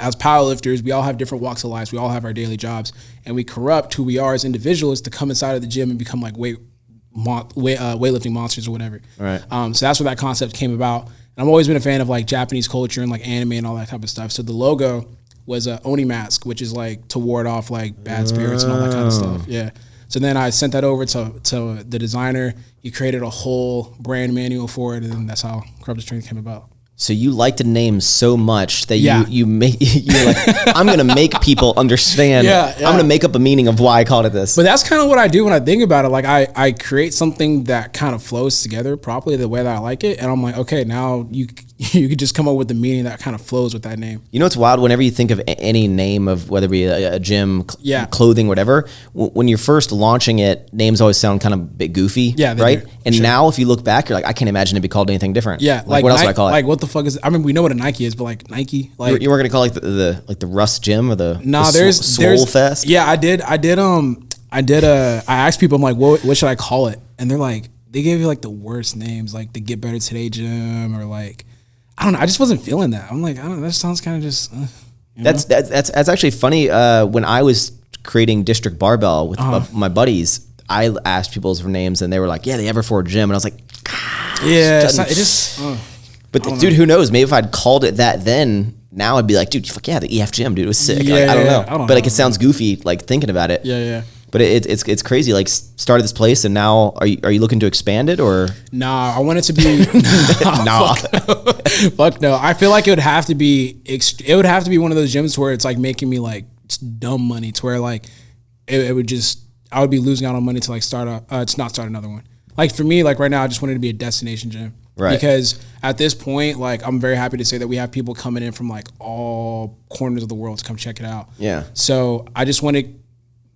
as powerlifters, we all have different walks of life. We all have our daily jobs, and we corrupt who we are as individuals to come inside of the gym and become like weightlifting monsters or whatever. Right. So that's where that concept came about. And I've always been a fan of like Japanese culture and like anime and all that type of stuff. So the logo was a Oni mask, which is like to ward off like bad spirits and all that kind of stuff. Yeah. So then I sent that over to the designer. He created a whole brand manual for it, and that's how Corrupted Strength came about. So you like to name so much that you make, you're like, I'm going to make people understand. I'm going to make up a meaning of why I called it this. But that's kind of what I do when I think about it. Like I create something that kind of flows together properly the way that I like it. And I'm like, okay, now you could just come up with the meaning that kind of flows with that name. You know, it's wild whenever you think of any name of whether it be a gym, clothing, whatever, when you're first launching it, names always sound kind of a bit goofy. Yeah. Right. And now if you look back, you're like, I can't imagine it be called anything different. Yeah. Like what else would I call it? Like what the fuck is, I mean, we know what a Nike is, but like Nike, like you weren't gonna call it like the Russ Gym or the there's Swole Fest. Yeah, I asked people, I'm like, what should I call it? And they're like, they gave you like the worst names, like the Get Better Today Gym, or like, I don't know. I just wasn't feeling that. I'm like, I don't know. That sounds kind of just. That's actually funny. When I was creating District Barbell with my buddies, I asked people for names, and they were like, "Yeah, the Everford Gym," and I was like, But dude, who knows? Maybe if I'd called it that then, now I'd be like, dude, fuck yeah, the EF Gym, dude, it was sick. I don't know. But like, it sounds goofy, like thinking about it. Yeah. But it's crazy. Like, started this place, and now are you looking to expand it, or? Nah, I want it to be. Fuck no. I feel like it would have to be. It would have to be one of those gyms where it's like making me like dumb money, to where like it would just, I would be losing out on money to like not start another one. Like for me, like right now, I just wanted to be a destination gym. Right. Because at this point, like, I'm very happy to say that we have people coming in from like all corners of the world to come check it out. Yeah. So I just want to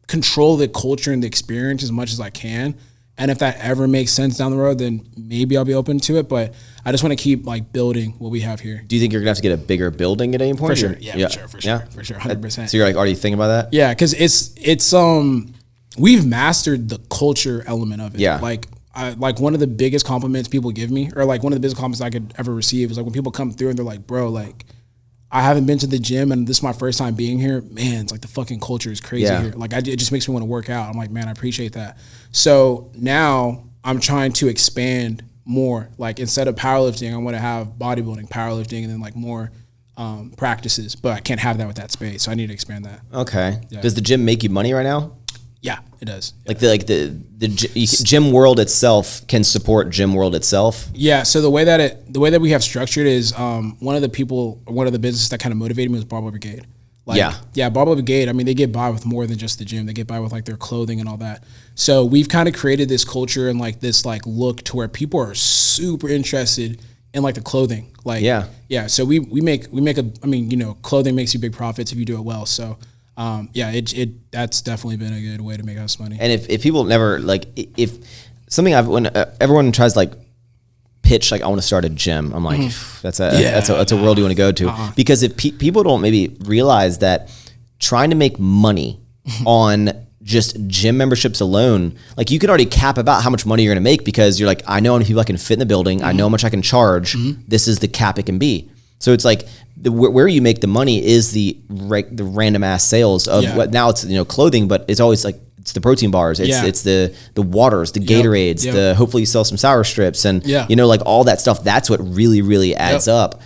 control the culture and the experience as much as I can. And if that ever makes sense down the road, then maybe I'll be open to it. But I just want to keep like building what we have here. Do you think you're gonna have to get a bigger building at any point? For sure. Yeah. For sure. 100%. So you're like already thinking about that? Yeah. Cause it's we've mastered the culture element of it. Yeah. Like one of the biggest compliments people give me, or like one of the biggest compliments I could ever receive, is like when people come through and they're like, bro, like, I haven't been to the gym and this is my first time being here. Man, it's like the fucking culture is crazy here. Like it just makes me want to work out. I'm like, man, I appreciate that. So now I'm trying to expand more. Like instead of powerlifting, I want to have bodybuilding, powerlifting, and then like more practices. But I can't have that with that space. So I need to expand that. Okay. Yeah. Does the gym make you money right now? Yeah, it does. Like the gym world itself can support gym world itself. Yeah. So the way that we have structured is one of the businesses that kind of motivated me was Barbell Brigade. Barbell Brigade. I mean, they get by with more than just the gym. They get by with like their clothing and all that. So we've kind of created this culture and like this like look to where people are super interested in like the clothing. Like So we make I mean, you know, clothing makes you big profits if you do it well. So. That's definitely been a good way to make us money. And if people never like, if something when everyone tries to like pitch, like I want to start a gym, I'm like, that's a world you want to go to. Because if people don't maybe realize that trying to make money on just gym memberships alone, like you could already cap about how much money you're going to make, because you're like, I know how many people I can fit in the building. I know how much I can charge. This is the cap it can be. So it's like where you make the money is the random ass sales of what now it's, you know, clothing, but it's always like it's the protein bars, it's the waters, the Gatorades, the hopefully you sell some sour strips, and you know, like all that stuff. That's what really adds up,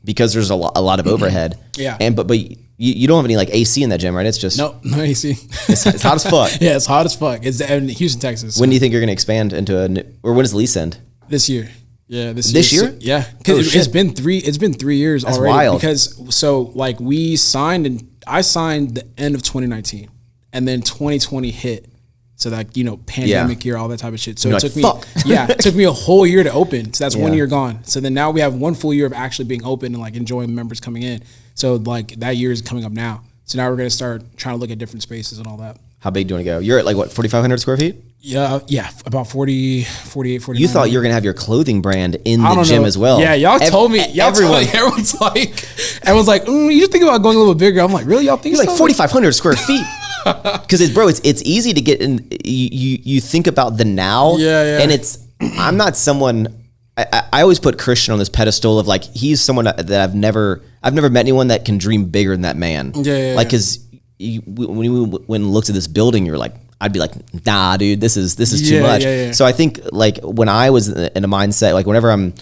because there's a lot of overhead. But you don't have any like AC in that gym, right? It's just no AC. It's hot as fuck. Yeah, it's hot as fuck. It's in Houston, Texas. So. When do you think you're going to expand into or when does the lease end? This year. Yeah, this year? Yeah, because it's been 3 years That's already. Wild. Because so like I signed the end of 2019, and then 2020 hit. So like, you know, pandemic year, all that type of shit. So it took it took me a whole year to open. So that's 1 year gone. So then now we have 1 full year of actually being open and like enjoying members coming in. So like that year is coming up now. So now we're gonna start trying to look at different spaces and all that. How big do you want to go? You're at like what, 4,500 square feet? Yeah, about 40, 48, 49. You thought you were going to have your clothing brand in the gym as well. Yeah, y'all told me. Everyone's like, you just think about going a little bit bigger. I'm like, really? Y'all think you're like 4,500 square feet? Because it's easy to get in. You think about the now. And I'm not someone, I always put Christian on this pedestal of like, he's someone that I've never met anyone that can dream bigger than that man. Like, cause when you went and looked at this building, you're like, I'd be like, nah, dude, this is too much. So I think like when I was in a mindset, like whenever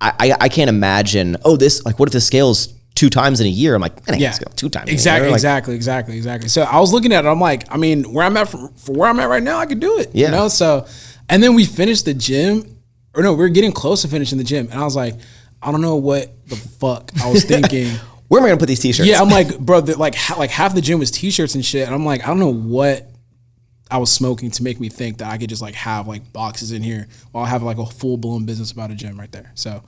I can't imagine, like what if this scales 2 times in a year? I'm like, that ain't scale 2 times. Exactly. So I was looking at it. I'm like, I mean, where I'm at for where I'm at right now, I could do it. You know? So, and then we finished the gym, or no, we were getting close to finishing the gym. And I was like, I don't know what the fuck I was thinking. Where am I gonna put these t-shirts? Yeah, I'm like, bro, like half the gym was t-shirts and shit. And I'm like, I don't know what I was smoking to make me think that I could just like have like boxes in here while I have like a full blown business about a gym right there. So,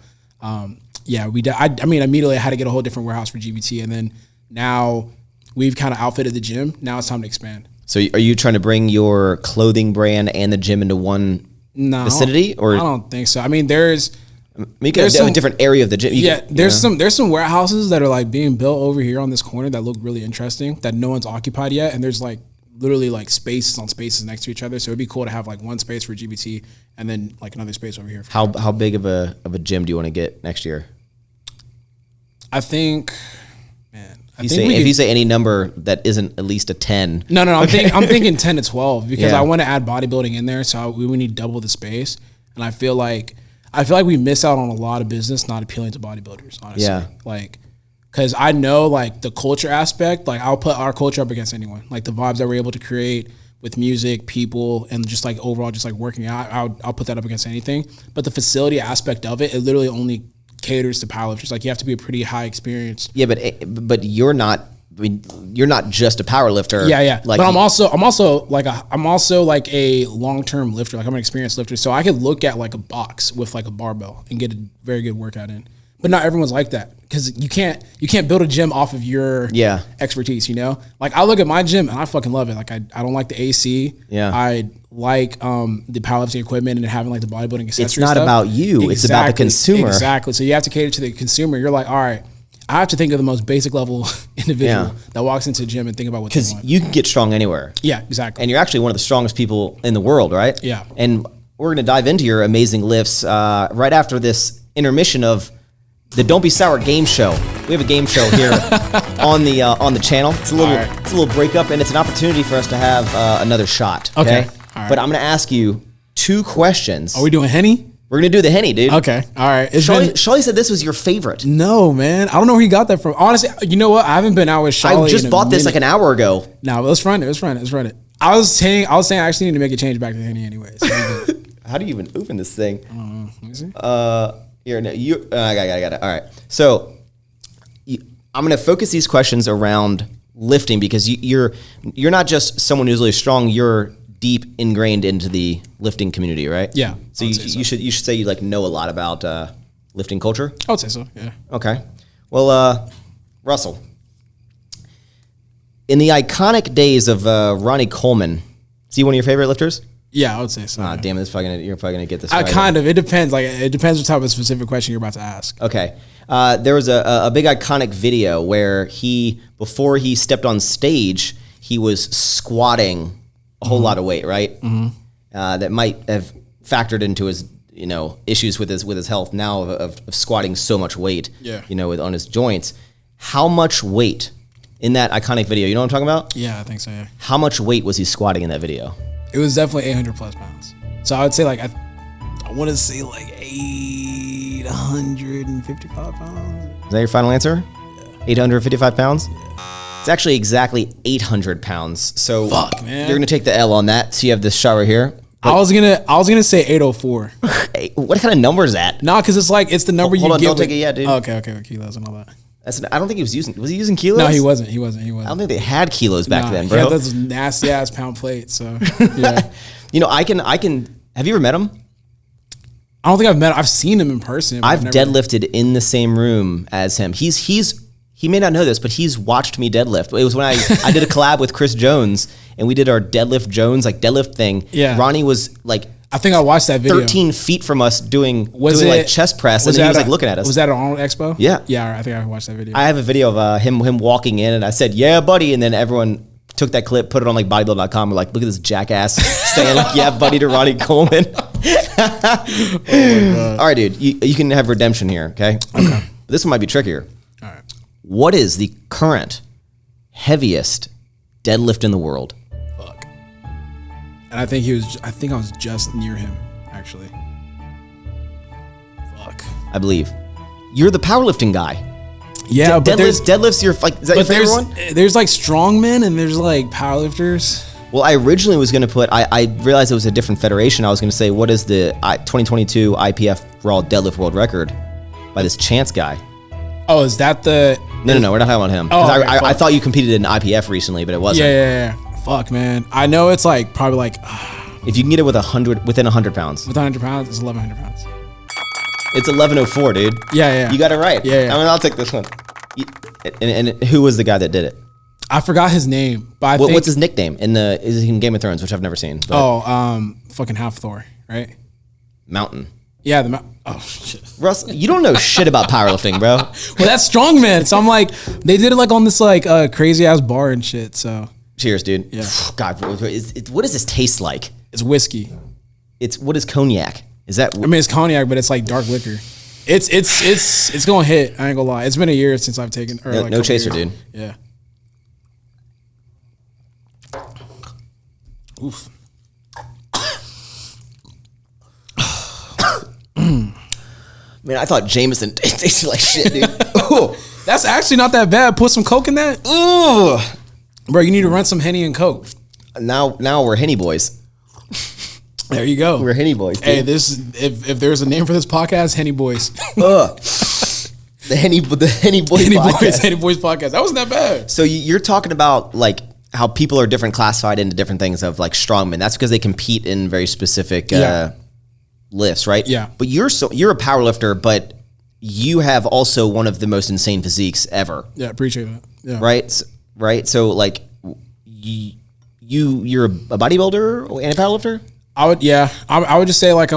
yeah, I mean, immediately I had to get a whole different warehouse for GBT, and then now we've kind of outfitted the gym. Now it's time to expand. So are you trying to bring your clothing brand and the gym into one vicinity? Or I don't think so. I mean, there's a different area of the gym. There's some warehouses that are like being built over here on this corner that look really interesting that no one's occupied yet, and there's like literally like spaces on spaces next to each other. So it'd be cool to have like one space for GBT and then like another space over here. How big of a gym do you want to get next year? I think, if you say any number that isn't at least a 10. No. I'm thinking 10 to 12 because I want to add bodybuilding in there. So we need double the space. And I feel like we miss out on a lot of business not appealing to bodybuilders, honestly. Yeah. Like, because I know like the culture aspect, like I'll put our culture up against anyone. Like the vibes that we're able to create with music, people, and just like overall just like working out, I'll put that up against anything. But the facility aspect of it literally only caters to powerlifters. Like you have to be a pretty high experience. Yeah, but you're not. I mean, you're not just a powerlifter. Yeah. Like, but I'm also like a long-term lifter. Like I'm an experienced lifter, so I could look at like a box with like a barbell and get a very good workout in. But not everyone's like that because you can't build a gym off of your expertise. You know, like I look at my gym and I fucking love it. Like I don't like the AC. Yeah, I like the powerlifting equipment and having like the bodybuilding accessories. It's not about you. Exactly. It's about the consumer. Exactly. So you have to cater to the consumer. You're like, all right, I have to think of the most basic level individual that walks into a gym and think about what they want. Because you can get strong anywhere. Yeah, exactly. And you're actually one of the strongest people in the world, right? Yeah. And we're going to dive into your amazing lifts right after this intermission of the Don't Be Sour game show. We have a game show here on the channel. It's a little breakup, and it's an opportunity for us to have another shot. Okay. All right. But I'm going to ask you 2 questions. Are we doing Henny? We're going to do the Henny, dude. Okay. All right. Shawley said this was your favorite. No, man. I don't know where he got that from. Honestly, you know what? I haven't been out with Shawley. I just bought this like an hour ago. No, but let's run it. I was saying I actually need to make a change back to Henny anyways. So how do you even open this thing? I don't know. Let me see. I got it. All right. So I'm going to focus these questions around lifting because you're not just someone who's really strong. You're deep ingrained into the lifting community, right? Yeah. So you should say you like know a lot about lifting culture. I would say so. Yeah. Okay. Well, Russell, in the iconic days of Ronnie Coleman, is he one of your favorite lifters? Yeah, I would say so. Ah, damn, you're probably gonna get this. Kind of. It depends. Like it depends what type of specific question you're about to ask. Okay. There was a big iconic video where before he stepped on stage, he was squatting a whole lot of weight, right? Mm-hmm. That might have factored into his issues with his health now of squatting so much weight. Yeah. On his joints. How much weight in that iconic video? You know what I'm talking about? Yeah, I think so. Yeah. How much weight was he squatting in that video? It was definitely 800 plus pounds. So I would say like I want to say like 855 pounds. Is that your final answer? Yeah. 855 pounds? Yeah. It's actually exactly 800 pounds. So fuck, man. You're gonna take the L on that. So you have this shot right here. I was gonna say 804. What kind of number is that? Nah, because it's the number Hold you on, get. Don't take it yet, dude. Okay, with kilos and all that. I don't think he was using. Was he using kilos? No, he wasn't. I don't think they had kilos back then, bro. Yeah, that's nasty ass pound plate. So yeah. I can. Have you ever met him? I don't think I've met him. I've seen him in person. I've deadlifted in the same room as him. He may not know this, but he's watched me deadlift. It was when I did a collab with Chris Jones, and we did our deadlift Jones like deadlift thing. Yeah. Ronnie was like, I think I watched that video. 13 feet from us doing like chest press, and he was like looking at us. Was that at Arnold Expo? Yeah. Yeah, I think I watched that video. I have a video of him walking in, and I said, "Yeah, buddy," and then everyone took that clip, put it on like bodybuild.com. We're like, "Look at this jackass saying like, yeah, buddy," to Ronnie Coleman. Oh my God. All right, dude, you can have redemption here, okay? Okay. This one might be trickier. All right. What is the current heaviest deadlift in the world? Fuck. And I think I was just near him, actually. Fuck. I believe. You're the powerlifting guy. Yeah, but deadlifts your like, is that your favorite one? There's like strongmen and there's like powerlifters. Well, I originally was going to put, I realized it was a different federation. I was going to say, what is the 2022 IPF Raw Deadlift World Record? by this Chance guy. Oh, is that the? No, we're not talking about him. Oh, okay, I thought you competed in IPF recently, but it wasn't. Yeah. Fuck, man. I know it's like probably like. If you can get it within 100 pounds. With 100 pounds, it's 1,100 pounds. It's 1104, dude. Yeah. You got it right. Yeah. I mean, I'll take this one. And who was the guy that did it? I forgot his name, but I think, what's his nickname is he in Game of Thrones, which I've never seen. Fucking Half Thor, right? Mountain. Yeah, the mountain. Oh shit, Russ, you don't know shit about powerlifting, bro. Well, that's strongman. So I'm like, they did it like on this like crazy ass bar and shit. So cheers, dude. Yeah. God, what does this taste like? It's whiskey. What is cognac? Is that? I mean, it's cognac, but it's like dark liquor. It's gonna hit. I ain't gonna lie. It's been a year since I've taken. Or like no chaser, dude. Yeah. Oof. Man, I thought Jameson tasted like shit, dude. Ooh. That's actually not that bad. Put some Coke in that. Ooh. Bro, you need to run some Henny and Coke. Now we're Henny boys. There you go. We're Henny boys. Dude. Hey, if there's a name for this podcast, Henny Boys. The Henny Boys podcast. Henny Boys podcast. That wasn't that bad. So you're talking about like how people are different classified into different things of like strongmen. That's because they compete in very specific lifts, right? Yeah. But you're a power lifter, but you have also one of the most insane physiques ever. Yeah, appreciate that. Yeah. Right. So like you're a bodybuilder and a power lifter? I would just say like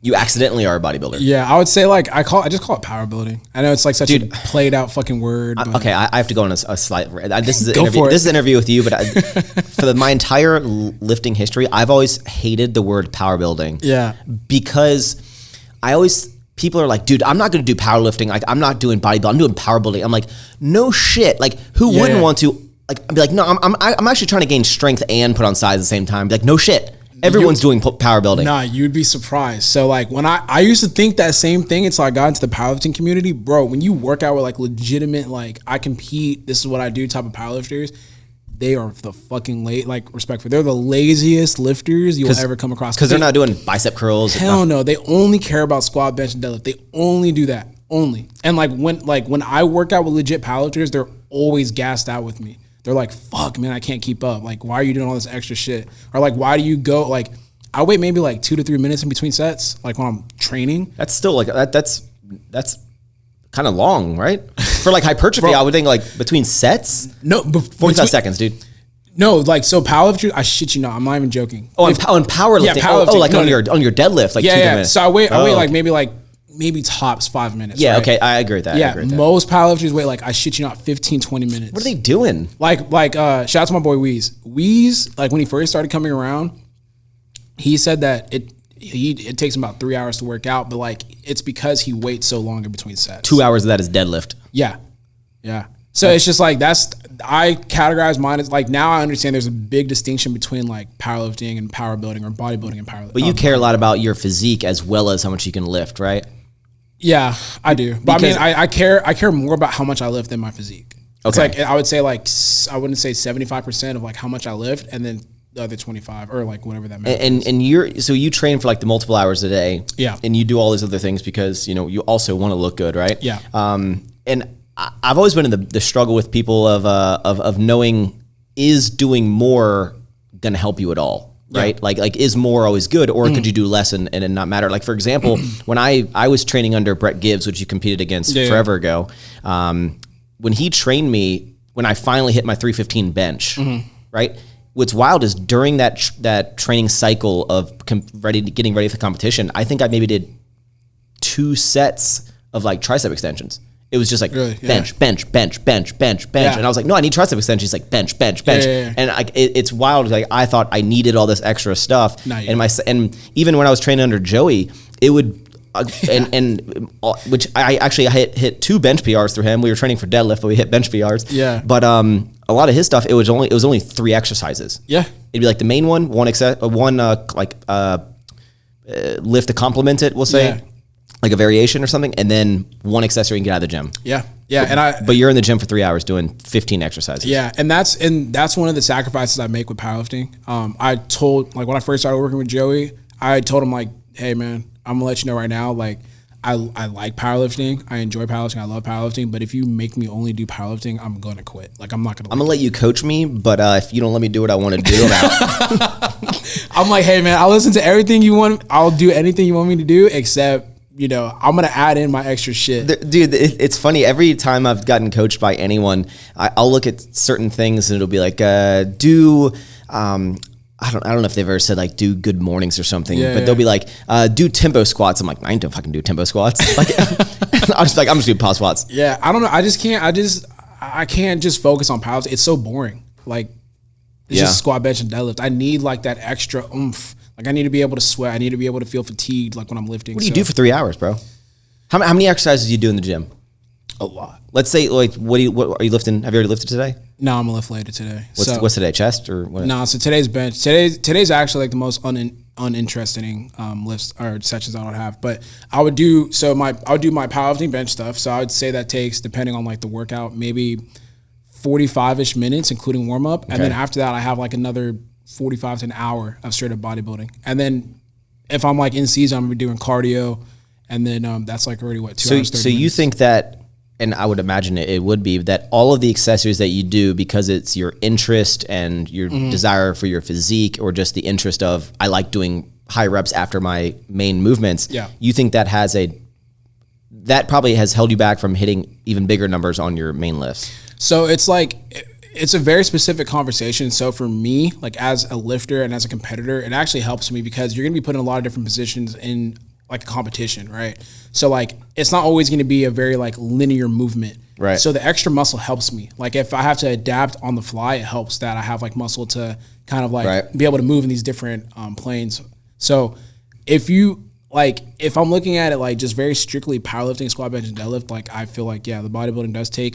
you accidentally are a bodybuilder. Yeah, I would say like I just call it power building. I know it's like such a played out fucking word. Okay, I have to go on a slight. This is an interview with you, but for my entire lifting history, I've always hated the word power building. Yeah, because people are like, dude, I'm not going to do powerlifting. Like, I'm not doing bodybuilding. I'm doing power building. I'm like, no shit. Like, who wouldn't want to? Like, I'd be like, no, I'm actually trying to gain strength and put on size at the same time. Be like, no shit. Everyone's doing power building. Nah, you'd be surprised. So like when I used to think that same thing until I got into the powerlifting community, bro, when you work out with like legitimate, like I compete, this is what I do type of powerlifters, they are the fucking respectful. They're the laziest lifters you'll ever come across. Because they're not doing bicep curls. Hell no. They only care about squat, bench, and deadlift. They only do that. Only. And when I work out with legit powerlifters, they're always gassed out with me. They're like, fuck, man, I can't keep up. Like, why are you doing all this extra shit? Or like, why do you go, like, I wait maybe like 2 to 3 minutes in between sets, like when I'm training. That's still like, that's kind of long, right? For like hypertrophy, I would think like between sets. No, 45 seconds, dude. No, like, so powerlifting, I shit you not, I'm not even joking. Oh, on powerlifting. Yeah, powerlifting. On your deadlift, like 2 minutes. So I wait like maybe tops 5 minutes. Yeah, right? okay, I agree with that. Yeah, most powerlifters wait like, I shit you not, 15, 20 minutes. What are they doing? Like shout out to my boy Weeze. Weeze, like when he first started coming around, he said that it takes him about 3 hours to work out, but like it's because he waits so long in between sets. 2 hours of that is deadlift. Yeah. So it's just like I categorize mine as like, now I understand there's a big distinction between like powerlifting and power building or bodybuilding and powerlifting. But you care a lot about your physique as well as how much you can lift, right? Yeah, I do. But because I care more about how much I lift than my physique. Okay. It's like, I would say like, I wouldn't say 75% of like how much I lift and then the other 25 or like whatever that means. And you train for like the multiple hours a day. Yeah. And you do all these other things because, you also want to look good, right? Yeah. And I've always been in the struggle with people of knowing, is doing more going to help you at all? Right? Yeah. Like is more always good, or could you do less and it not matter? Like, for example, when I was training under Brett Gibbs, which you competed against forever ago, when he trained me, when I finally hit my 315 bench, right? What's wild is during that training cycle of getting ready for the competition, I think I maybe did 2 sets of like tricep extensions. It was just like bench. And I was like, no, I need tricep extensions. He's like bench. Yeah. And it's wild. Like, I thought I needed all this extra stuff. And even when I was training under Joey, it would, which I actually hit 2 bench PRs through him. We were training for deadlift, but we hit bench PRs. Yeah. But a lot of his stuff, it was only 3 exercises. Yeah. It'd be like the main one, lift to complement it, we'll say. Yeah. Like a variation or something, and then 1 accessory and get out of the gym. Yeah. But you're in the gym for 3 hours doing 15 exercises. Yeah, and that's one of the sacrifices I make with powerlifting. I told, like, when I first started working with Joey, I told him like, hey man, I'm gonna let you know right now, like, I like powerlifting. I enjoy powerlifting. I love powerlifting. But if you make me only do powerlifting, I'm going to quit. Like, I'm not going to. I'm going to let you coach me, but if you don't let me do what I want to do, I'm out. I'm like, hey, man, I'll listen to everything you want. I'll do anything you want me to do, except, you know, I'm going to add in my extra shit. Dude, it's funny. Every time I've gotten coached by anyone, I'll look at certain things and it'll be like, I don't know if they've ever said like do good mornings or something, but they'll be like, do tempo squats. I'm like, I ain't don't fucking do tempo squats. Like, I'm just doing pause squats. Yeah, I don't know. I can't just focus on powerlifting. It's so boring. Like, it's just squat, bench, and deadlift. I need like that extra oomph. Like, I need to be able to sweat. I need to be able to feel fatigued like when I'm lifting. What do you do for 3 hours, bro? How many exercises do you do in the gym? A lot. Let's say, like, what are you lifting? Have you already lifted today? No, I'm gonna lift later today. What's today? Chest or what? No, so today's bench. Today's actually like the most uninteresting lifts or sessions I don't have. But I would do my powerlifting bench stuff. So I would say that takes, depending on like the workout, maybe 45-ish minutes, including warm up. Okay. And then after that, I have like another 45 to an hour of straight up bodybuilding. And then if I'm like in season, I'm gonna be doing cardio. And then that's like already 2 hours, 30 minutes. So you think that, and I would imagine it would be, that all of the accessories that you do, because it's your interest and your desire for your physique, or just the interest of, I like doing high reps after my main movements. Yeah. You think that that probably has held you back from hitting even bigger numbers on your main lifts? So it's like, it's a very specific conversation. So for me, like as a lifter and as a competitor, it actually helps me because you're going to be put in a lot of different positions in like a competition, right? So like, it's not always going to be a very like linear movement. Right. So the extra muscle helps me. Like if I have to adapt on the fly, it helps that I have like muscle to kind of like be able to move in these different planes. So if I'm looking at it like just very strictly powerlifting, squat, bench, and deadlift, like I feel like, yeah, the bodybuilding does take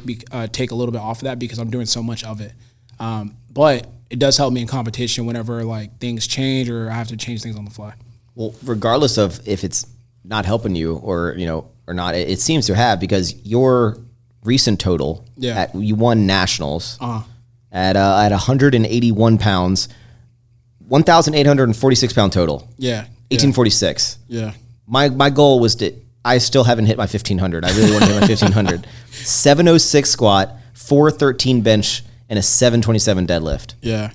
a little bit off of that because I'm doing so much of it. But it does help me in competition whenever like things change or I have to change things on the fly. Well, regardless of if it's not helping you or, you know, or not, it seems to have, because your recent total, you won nationals at 181 pounds, 1,846 pound total. Yeah. 1846. Yeah. My goal was I still haven't hit my 1,500. I really want to hit my 1,500. 706 squat, 413 bench, and a 727 deadlift. Yeah.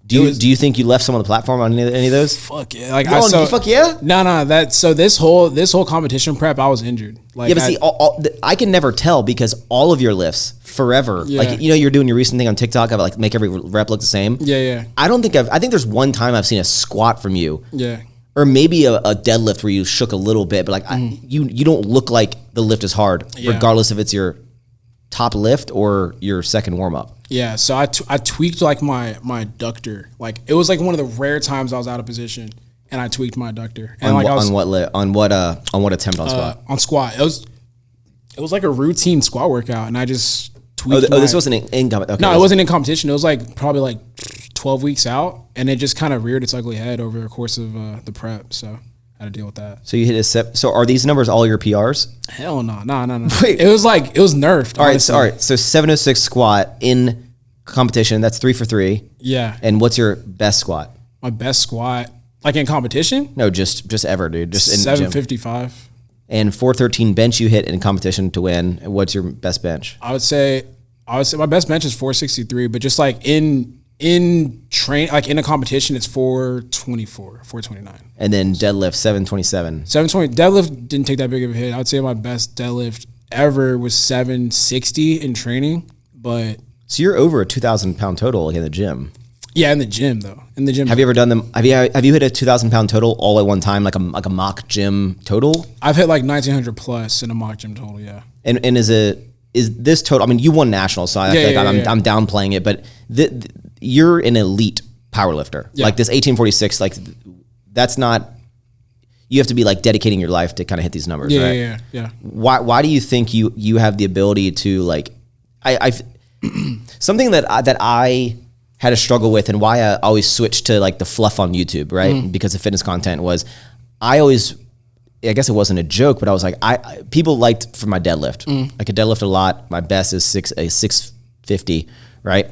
Do you think you left some on the platform on any of those? Fuck yeah! Like fuck yeah! No. This whole competition prep, I was injured. Like, yeah, but I can never tell because all of your lifts forever. Yeah. Like, you know, you're doing your recent thing on TikTok of like make every rep look the same. Yeah. I think there's one time I've seen a squat from you. Yeah. Or maybe a deadlift where you shook a little bit, but like you don't look like the lift is hard, regardless if it's your top lift or your second warm up. Yeah, so I tweaked like my adductor. Like it was like one of the rare times I was out of position, and I tweaked my adductor. And on what attempt on squat? On squat, it was like a routine squat workout, and I just tweaked. This wasn't in competition. Okay, no, it wasn't in competition. It was like probably like 12 weeks out, and it just kind of reared its ugly head over the course of the prep. So I had to deal with that. So you hit So are these numbers all your PRs? Hell no. Wait. It was nerfed. All right. So 706 squat in competition. That's 3 for 3. Yeah. And what's your best squat? My best squat, like in competition? No, just ever, dude. Just in 755. And 413 bench you hit in competition to win. What's your best bench? I would say my best bench is 463, but just like in like in a competition, it's 424, 429. And then deadlift 727. 720. Deadlift didn't take that big of a hit. I would say my best deadlift ever was 760 in training. But so you're over a 2,000 pound total in the gym. Yeah, in the gym though. In the gym. Have you ever done them? Have you hit a 2,000 pound total all at one time, like a mock gym total? I've hit like 1,900 plus in a mock gym total. Yeah. And is this total? I mean, you won nationals, so I feel like I'm downplaying it, but you're an elite powerlifter. Yeah. Like this 1846, like that's not. You have to be like dedicating your life to kind of hit these numbers, right? Yeah. Why do you think you have the ability to like? Something that I had a struggle with, and why I always switched to like the fluff on YouTube, right? Because of fitness content was, I guess it wasn't a joke, but I was like, people liked for my deadlift. I could deadlift a lot. My best is 650, right?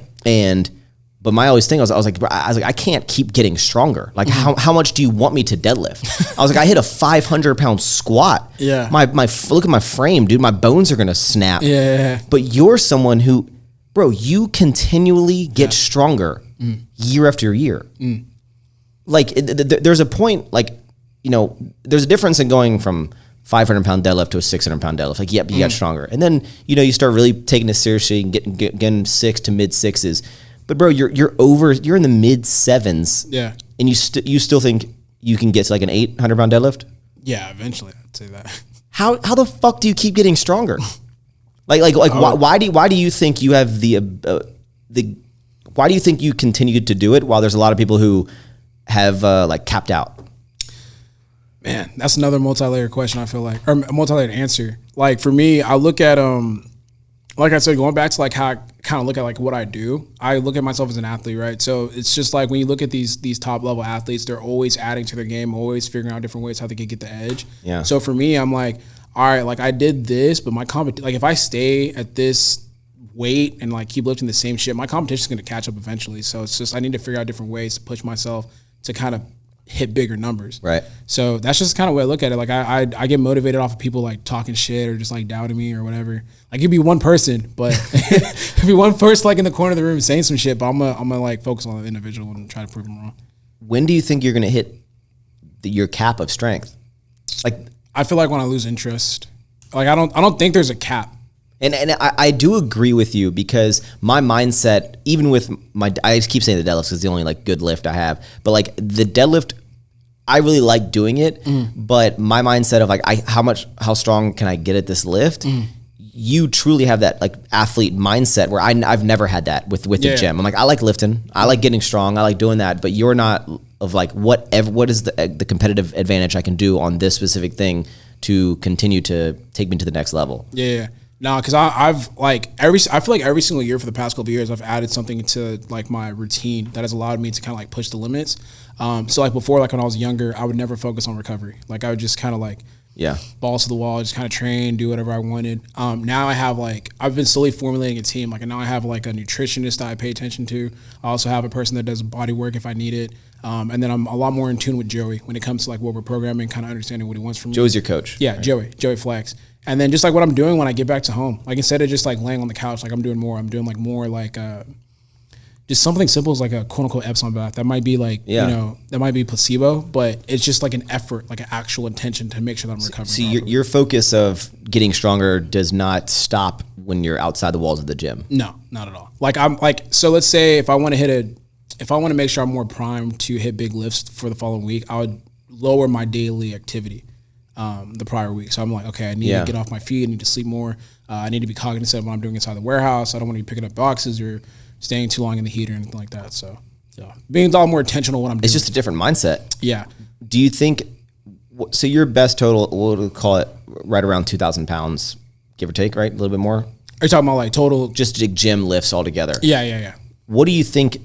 But my always thing was, I was like, I can't keep getting stronger. Like, how much do you want me to deadlift? I was like, I hit a 500-pound squat. Yeah. My look at my frame, dude. My bones are gonna snap. Yeah. But you're someone who, bro, you continually get stronger year after year. Like, there's a point, like, you know, there's a difference in going from 500-pound deadlift to a 600-pound deadlift. Like, yep, you got stronger. And then, you know, you start really taking this seriously and getting 6 to mid 6s. But bro, you're in the mid 7s. Yeah. And you still think you can get to like an 800-pound deadlift? Yeah, eventually I'd say that. How the fuck do you keep getting stronger? Why do you think you have why do you think you continue to do it while there's a lot of people who have like capped out? Man, that's another multi-layered question, I feel like, or a multi-layered answer. Like for me, I look at like I said, going back to like how I kind of look at like what I do, I look at myself as an athlete, right? So it's just like when you look at these top level athletes, they're always adding to their game, always figuring out different ways how they can get the edge. Yeah. So for me, I'm like, all right, like I did this, but my like if I stay at this weight and like keep lifting the same shit, my competition's going to catch up eventually. So it's just I need to figure out different ways to push myself to kind of hit bigger numbers. Right. So that's just kind of the way I look at it. Like I get motivated off of people like talking shit or just like doubting me or whatever. Like it'd be one person, but it'd be one person like in the corner of the room saying some shit, but I'm gonna like focus on the individual and try to prove them wrong. When do you think you're going to hit your cap of strength? Like, I feel like when I lose interest, like I don't think there's a cap. And I do agree with you because my mindset, even with I just keep saying the deadlift is the only like good lift I have, but like the deadlift, I really like doing it, but my mindset of like how strong can I get at this lift? You truly have that like athlete mindset where I've never had that with the gym. I'm like, I like lifting, I like getting strong, I like doing that, but you're not of like what is the competitive advantage I can do on this specific thing to continue to take me to the next level. Yeah. No, because I've like I feel like every single year for the past couple of years I've added something to like my routine that has allowed me to kind of like push the limits. So like before, like when I was younger, I would never focus on recovery. Like I would just kind of like balls to the wall, just kind of train, do whatever I wanted. Now I have like I've been slowly formulating a team. Like now I have like a nutritionist that I pay attention to. I also have a person that does body work if I need it. And then I'm a lot more in tune with Joey when it comes to like what we're programming, kind of understanding what he wants from me. Joey's your coach. Yeah, right? Joey Flex. And then just like what I'm doing when I get back to home, like instead of just like laying on the couch, like I'm doing like more like just something simple as like a quote unquote Epsom bath. That might be like, you know, that might be placebo, but it's just like an effort, like an actual intention to make sure that I'm recovering. So your focus of getting stronger does not stop when you're outside the walls of the gym? No, not at all. Like I'm like, so let's say if I want to make sure I'm more primed to hit big lifts for the following week, I would lower my daily activity the prior week. So I'm like, okay, I need to get off my feet. I need to sleep more. I need to be cognizant of what I'm doing inside the warehouse. I don't want to be picking up boxes or staying too long in the heat or anything like that. So being a lot more intentional what I'm doing. It's just a different mindset. Yeah. Do you think, so your best total, we'll call it right around 2,000 pounds, give or take, right? A little bit more? Are you talking about like total? Just gym lifts altogether. Yeah. What do you think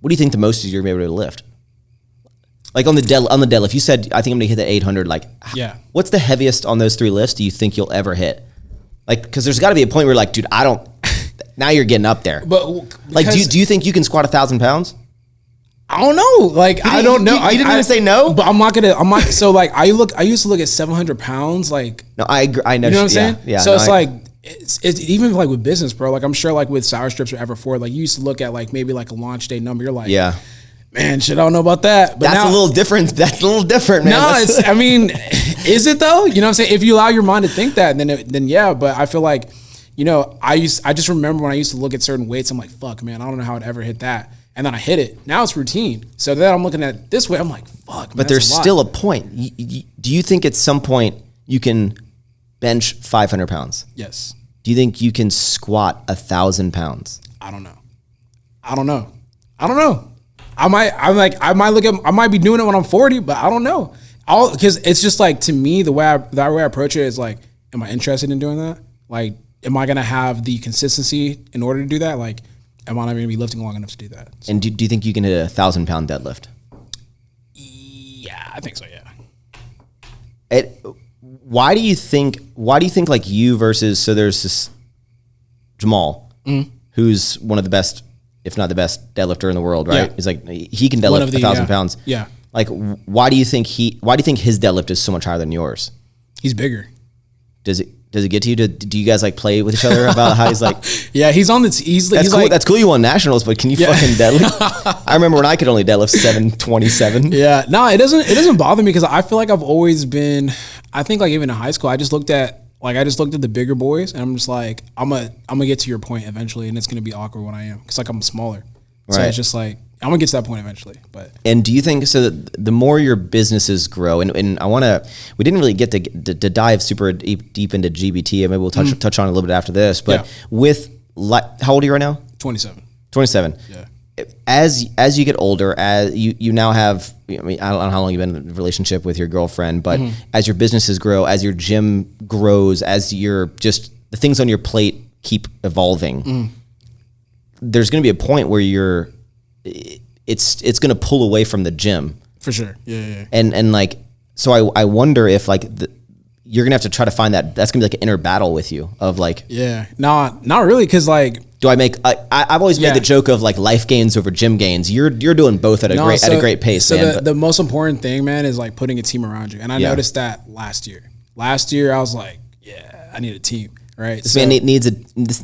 the most is you're going to be able to lift? Like on the deadlift, you said, I think I'm going to hit the 800. Like, what's the heaviest on those 3 lifts do you think you'll ever hit? Like, because there's got to be a point where you're like, dude, I don't, now you're getting up there. But like, do you think you can squat 1,000 pounds? I don't know. Like, I don't know. You didn't even say no? But I'm not. So like, I used to look at 700 pounds. Like, no, I agree. I know. You know what I'm saying? Yeah. So it's like, it's even like with business, bro. Like, I'm sure like with Sour Strips or Everforth, like you used to look at like maybe like a launch day number. You're like, man, shit, I don't know about that. But that's a little different. That's a little different, man. No, I mean, is it though? You know what I'm saying? If you allow your mind to think that, then yeah. But I feel like, you know, I just remember when I used to look at certain weights, I'm like, fuck, man, I don't know how I'd ever hit that. And then I hit it. Now it's routine. So then I'm looking at this way, I'm like, fuck, man. But there's still a point. Do you think at some point you can bench 500 pounds? Yes. Do you think you can squat 1,000 pounds? I don't know. I might be doing it when I'm 40, but I don't know. Because it's just like, to me, the way I approach it is like, am I interested in doing that? Like, am I going to have the consistency in order to do that? Like, am I not going to be lifting long enough to do that? So. And do you think you can hit a 1,000-pound deadlift? Yeah, I think so. Yeah. Why do you think like you versus, so there's this Jamal, who's one of the best if not the best deadlifter in the world, right? Yeah. He's like, he can deadlift 1,000 pounds. Yeah. Like, why do you think his deadlift is so much higher than yours? He's bigger. Does it get to you? Do you guys like play with each other about how he's like? Yeah, he's on the. That's cool. Like, that's cool. You won nationals, but can you fucking deadlift? I remember when I could only deadlift 727. Yeah, no, it doesn't bother me because I feel like I've always been. I think like even in high school, I just looked at the bigger boys, and I'm just like, I'm gonna get to your point eventually, and it's gonna be awkward when I am because like I'm smaller. So it's just like I'm gonna get to that point eventually. But do you think so? The more your businesses grow, and we didn't really get to dive super deep into GBT. Maybe we'll touch on it a little bit after this. But how old are you right now? 27. 27. Yeah. As you get older, as you now have, I mean, I don't know how long you've been in a relationship with your girlfriend, but as your businesses grow, as your gym grows, as the things on your plate keep evolving, there's going to be a point where it's going to pull away from the gym. For sure. Yeah. And like, so I wonder if like you're going to have to try to find that's going to be like an inner battle with you of like, not really. Cause like, do I make? I've always made the joke of like life gains over gym gains. You're doing both at a great pace. So man. The most important thing, man, is like putting a team around you. And I noticed that last year. Last year, I was like, I need a team. Right. This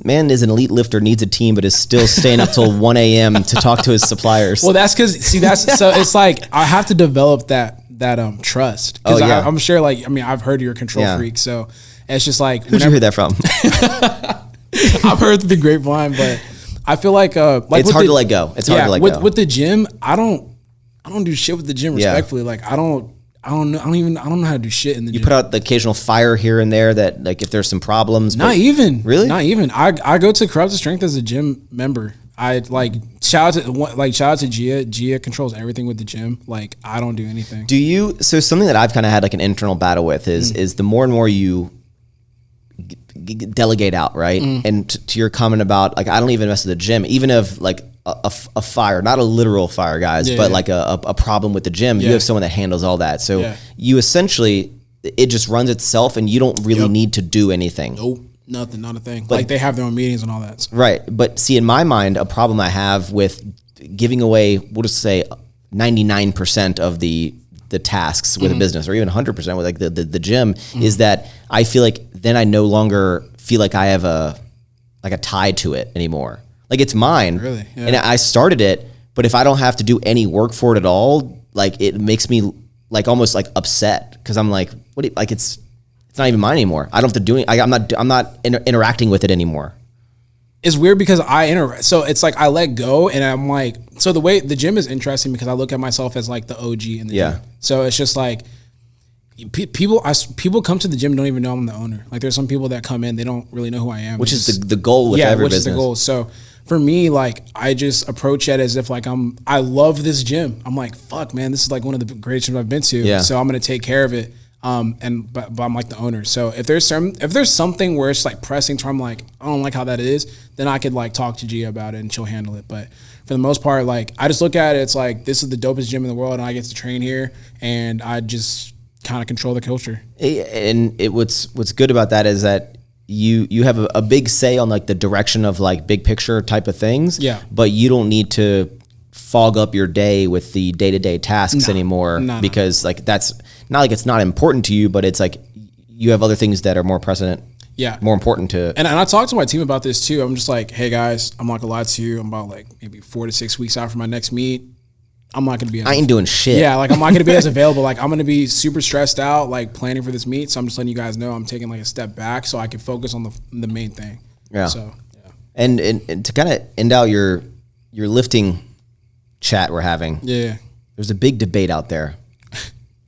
man is an elite lifter, needs a team, but is still staying up till 1 a.m. to talk to his suppliers. Well, that's because so it's like I have to develop that trust. Because I'm sure, like, I mean, I've heard you're a control freak, so it's just like, who'd you hear that from? I've heard the grapevine, but I feel like it's hard to let go. It's hard to let go. With the gym, I don't do shit with the gym respectfully. Like I don't know how to do shit in the gym. You put out the occasional fire here and there that like if there's some problems. Not even. Really? Not even. I go to Corrupted Strength as a gym member. I like shout out to Gia. Gia controls everything with the gym. Like I don't do anything. Do you? So something that I've kind of had like an internal battle with is the more and more you delegate out, right? And to your comment about like I don't even mess with the gym, even if like a fire, not a literal fire, guys, but like a problem with the gym, you have someone that handles all that. So you essentially, it just runs itself, and you don't really need to do anything. Nope, nothing, not a thing. But, like they have their own meetings and all that. So. Right, but see, in my mind, a problem I have with giving away, we'll just say 99% of the tasks with a business, or even 100% with like the gym, is that I feel like then I no longer feel like I have a tie to it anymore. Like it's mine, really? Yeah. And I started it, but if I don't have to do any work for it at all, like it makes me like almost like upset because I'm like, it's not even mine anymore. I don't have to do it. I'm not interacting with it anymore. It's weird because so it's like I let go, and I'm like, so the way the gym is interesting because I look at myself as like the OG in the gym. So it's just like people come to the gym and don't even know I'm the owner. Like there's some people that come in, they don't really know who I am. Which is the goal with every business. Which is the goal. So for me, like I just approach it as if like I love this gym. I'm like, fuck man, this is like one of the greatest gyms I've been to. Yeah. So I'm gonna take care of it. But I'm like the owner. So if there's something where it's like pressing to where I'm like, I don't like how that is, then I could like talk to Gia about it and she'll handle it. But for the most part, like I just look at it, it's like this is the dopest gym in the world and I get to train here and I just kind of control the culture. And what's good about that is that you have a big say on like the direction of like big picture type of things. Yeah. But you don't need to fog up your day with the day-to-day tasks anymore because like that's not like it's not important to you, but it's like you have other things that are more precedent. Yeah. More important to. And I talked to my team about this too. I'm just like, hey guys, I'm not gonna lie to you. I'm about like maybe 4 to 6 weeks out from my next meet. I'm not gonna be. I ain't doing shit. Yeah, like I'm not gonna be as available. Like I'm gonna be super stressed out, like planning for this meet. So I'm just letting you guys know I'm taking like a step back so I can focus on the main thing. Yeah. So yeah. And to kind of end out your lifting chat we're having. Yeah. There's a big debate out there.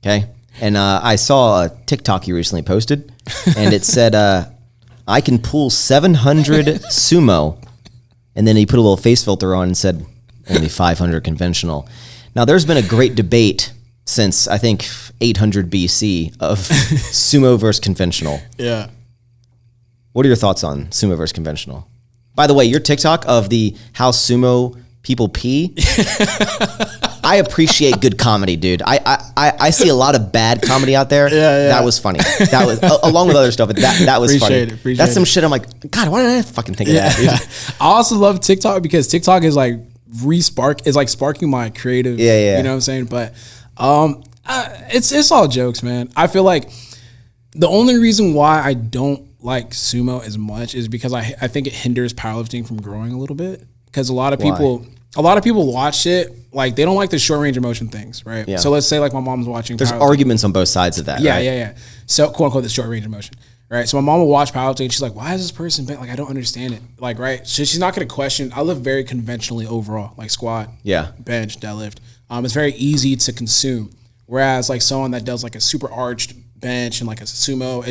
Okay. And I saw a TikTok you recently posted, and it said, I can pull 700 sumo. And then he put a little face filter on and said, only 500 conventional. Now, there's been a great debate since, I think, 800 BC of sumo versus conventional. Yeah. What are your thoughts on sumo versus conventional? By the way, your TikTok of the how sumo people pee. I appreciate good comedy, dude. I see a lot of bad comedy out there. Yeah. That was funny. That was along with other stuff, but that was funny. That's some shit I'm like, God, why did I fucking think of that, dude? I also love TikTok because TikTok is like it's like sparking my creative. Yeah. You know what I'm saying? But it's all jokes, man. I feel like the only reason why I don't like sumo as much is because I think it hinders powerlifting from growing a little bit. Because a lot of people watch it, like they don't like the short range of motion things, right? Yeah. So let's say like my mom's watching. There's arguments on both sides of that. Yeah, right? yeah. So quote unquote the short range of motion, right? So my mom will watch powerlifting and she's like, why is this person bent? Like I don't understand it. Like right, so she's not going to question. I live very conventionally overall, like squat, bench, deadlift. It's very easy to consume. Whereas like someone that does like a super arched bench and like a sumo,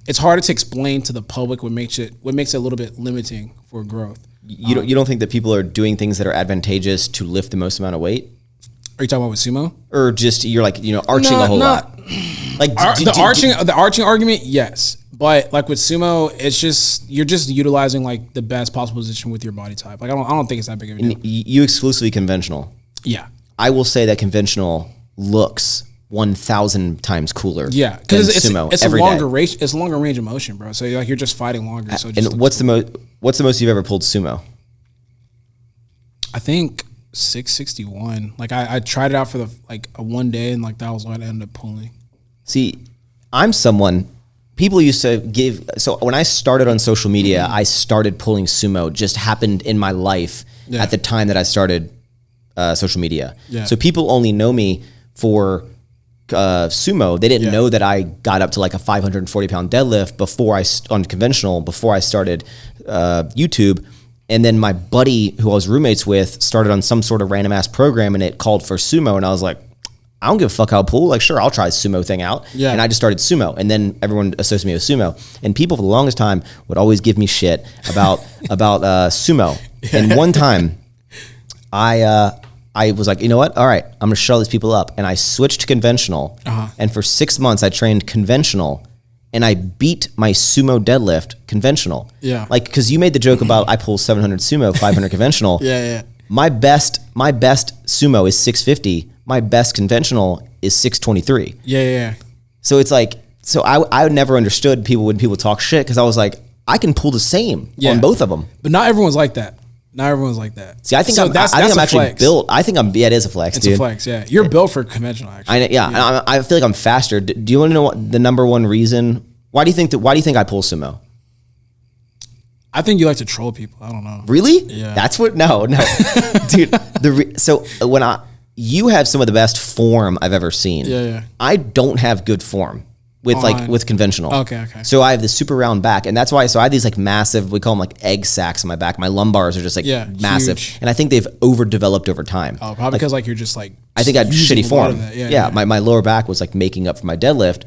it's harder to explain to the public what makes it a little bit limiting for growth. You don't think that people are doing things that are advantageous to lift the most amount of weight? Are you talking about with sumo? Or just you're like, arching a whole lot? Like the arching argument, yes. But like with sumo, it's just you're just utilizing like the best possible position with your body type. Like I don't think it's that big of a deal. You exclusively conventional. Yeah. I will say that conventional looks 1,000 times cooler. Yeah, because it's a longer range. It's a longer range of motion, bro. So like you're just fighting longer. So and what's the most you've ever pulled sumo? I think 661. Like I tried it out for a one day, and like that was what I ended up pulling. See, I'm someone people used to give. So when I started on social media, I started pulling sumo. Just happened in my life at the time that I started social media. Yeah. So people only know me for sumo. They didn't know that I got up to like a 540 pound deadlift on conventional before I started YouTube. And then my buddy who I was roommates with started on some sort of random ass program and it called for sumo. And I was like, I don't give a fuck how to pull. Like, sure, I'll try the sumo thing out. Yeah. And I just started sumo. And then everyone associated me with sumo. And people for the longest time would always give me shit about sumo. And one time I was like, you know what? All right, I'm gonna shut all these people up. And I switched to conventional. And for 6 months, I trained conventional and I beat my sumo deadlift conventional. Yeah. Like, cause you made the joke about I pull 700 sumo, 500 conventional. Yeah. My best sumo is 650. My best conventional is 623. Yeah. So it's like, I never understood when people talk shit. Cause I was like, I can pull the same on both of them. But not everyone's like that. Not everyone's like that. See, I think I'm actually built. I think it is a flex, It's a flex, yeah. You're built for conventional, actually. I feel like I'm faster. Do you want to know what the number one reason? Why do you think I pull sumo? I think you like to troll people. I don't know. Really? Yeah. That's what? No, dude. So you have some of the best form I've ever seen. Yeah. I don't have good form with conventional. Okay. So I have this super round back, and that's why. So I have these like massive, we call them like egg sacs on my back. My lumbars are just like massive, huge. And I think they've overdeveloped over time. Oh, probably because like you're just like. I think I had shitty form. Yeah. My lower back was like making up for my deadlift,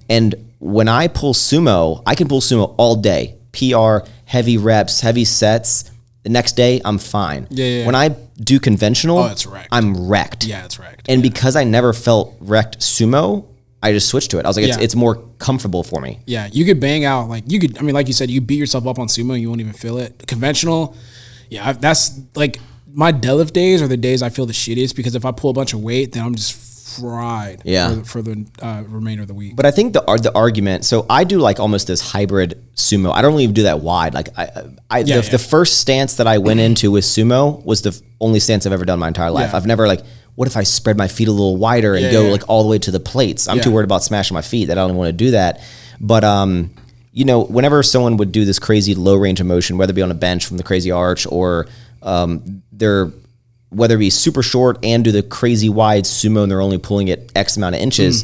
and when I pull sumo, I can pull sumo all day. PR, heavy reps, heavy sets. The next day, I'm fine. Yeah. When I do conventional, it's wrecked. I'm wrecked. Yeah, it's wrecked. And because I never felt wrecked sumo, I just switched to it. I was like, it's more comfortable for me. Yeah, you could bang out like you said, you beat yourself up on sumo, and you won't even feel it. Conventional, that's like my deadlift days are the days I feel the shittiest because if I pull a bunch of weight, then I'm just fried. For the remainder of the week. But I think the argument. So I do like almost this hybrid sumo. I don't even do that wide. Like the first stance that I went into with sumo was the only stance I've ever done my entire life. I've never like. What if I spread my feet a little wider and go like all the way to the plates? I'm too worried about smashing my feet that I don't even want to do that. But, whenever someone would do this crazy low range of motion, whether it be on a bench from the crazy arch or whether it be super short and do the crazy wide sumo and they're only pulling it X amount of inches,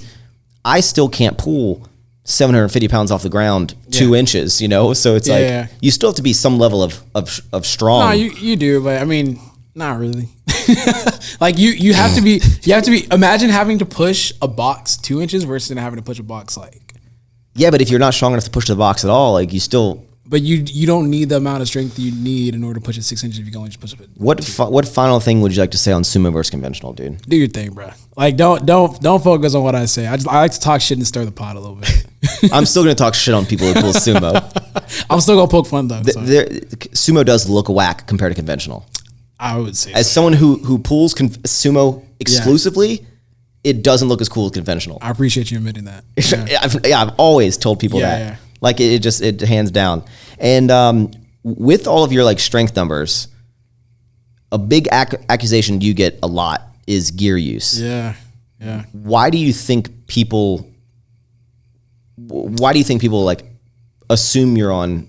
I still can't pull 750 pounds off the ground 2 inches, So it's you still have to be some level of strong. No, you do, but I mean, not really. Like you have to be imagine having to push a box 2 inches versus having to push a box like. Yeah, but if you're not strong enough to push the box at all, like you still. But you don't need the amount of strength you need in order to push it 6 inches if you can only just push it. What final thing would you like to say on sumo versus conventional, dude? Do your thing, bro. Like don't focus on what I say. I like to talk shit and stir the pot a little bit. I'm still gonna talk shit on people who pull sumo. I'm still gonna poke fun though. Sumo does look whack compared to conventional. I would say as someone who pulls sumo exclusively, it doesn't look as cool as conventional. I appreciate you admitting that. I've always told people that. Yeah. Like it hands down. And with all of your like strength numbers, a big accusation you get a lot is gear use. Yeah. Why do you think people like assume you're on?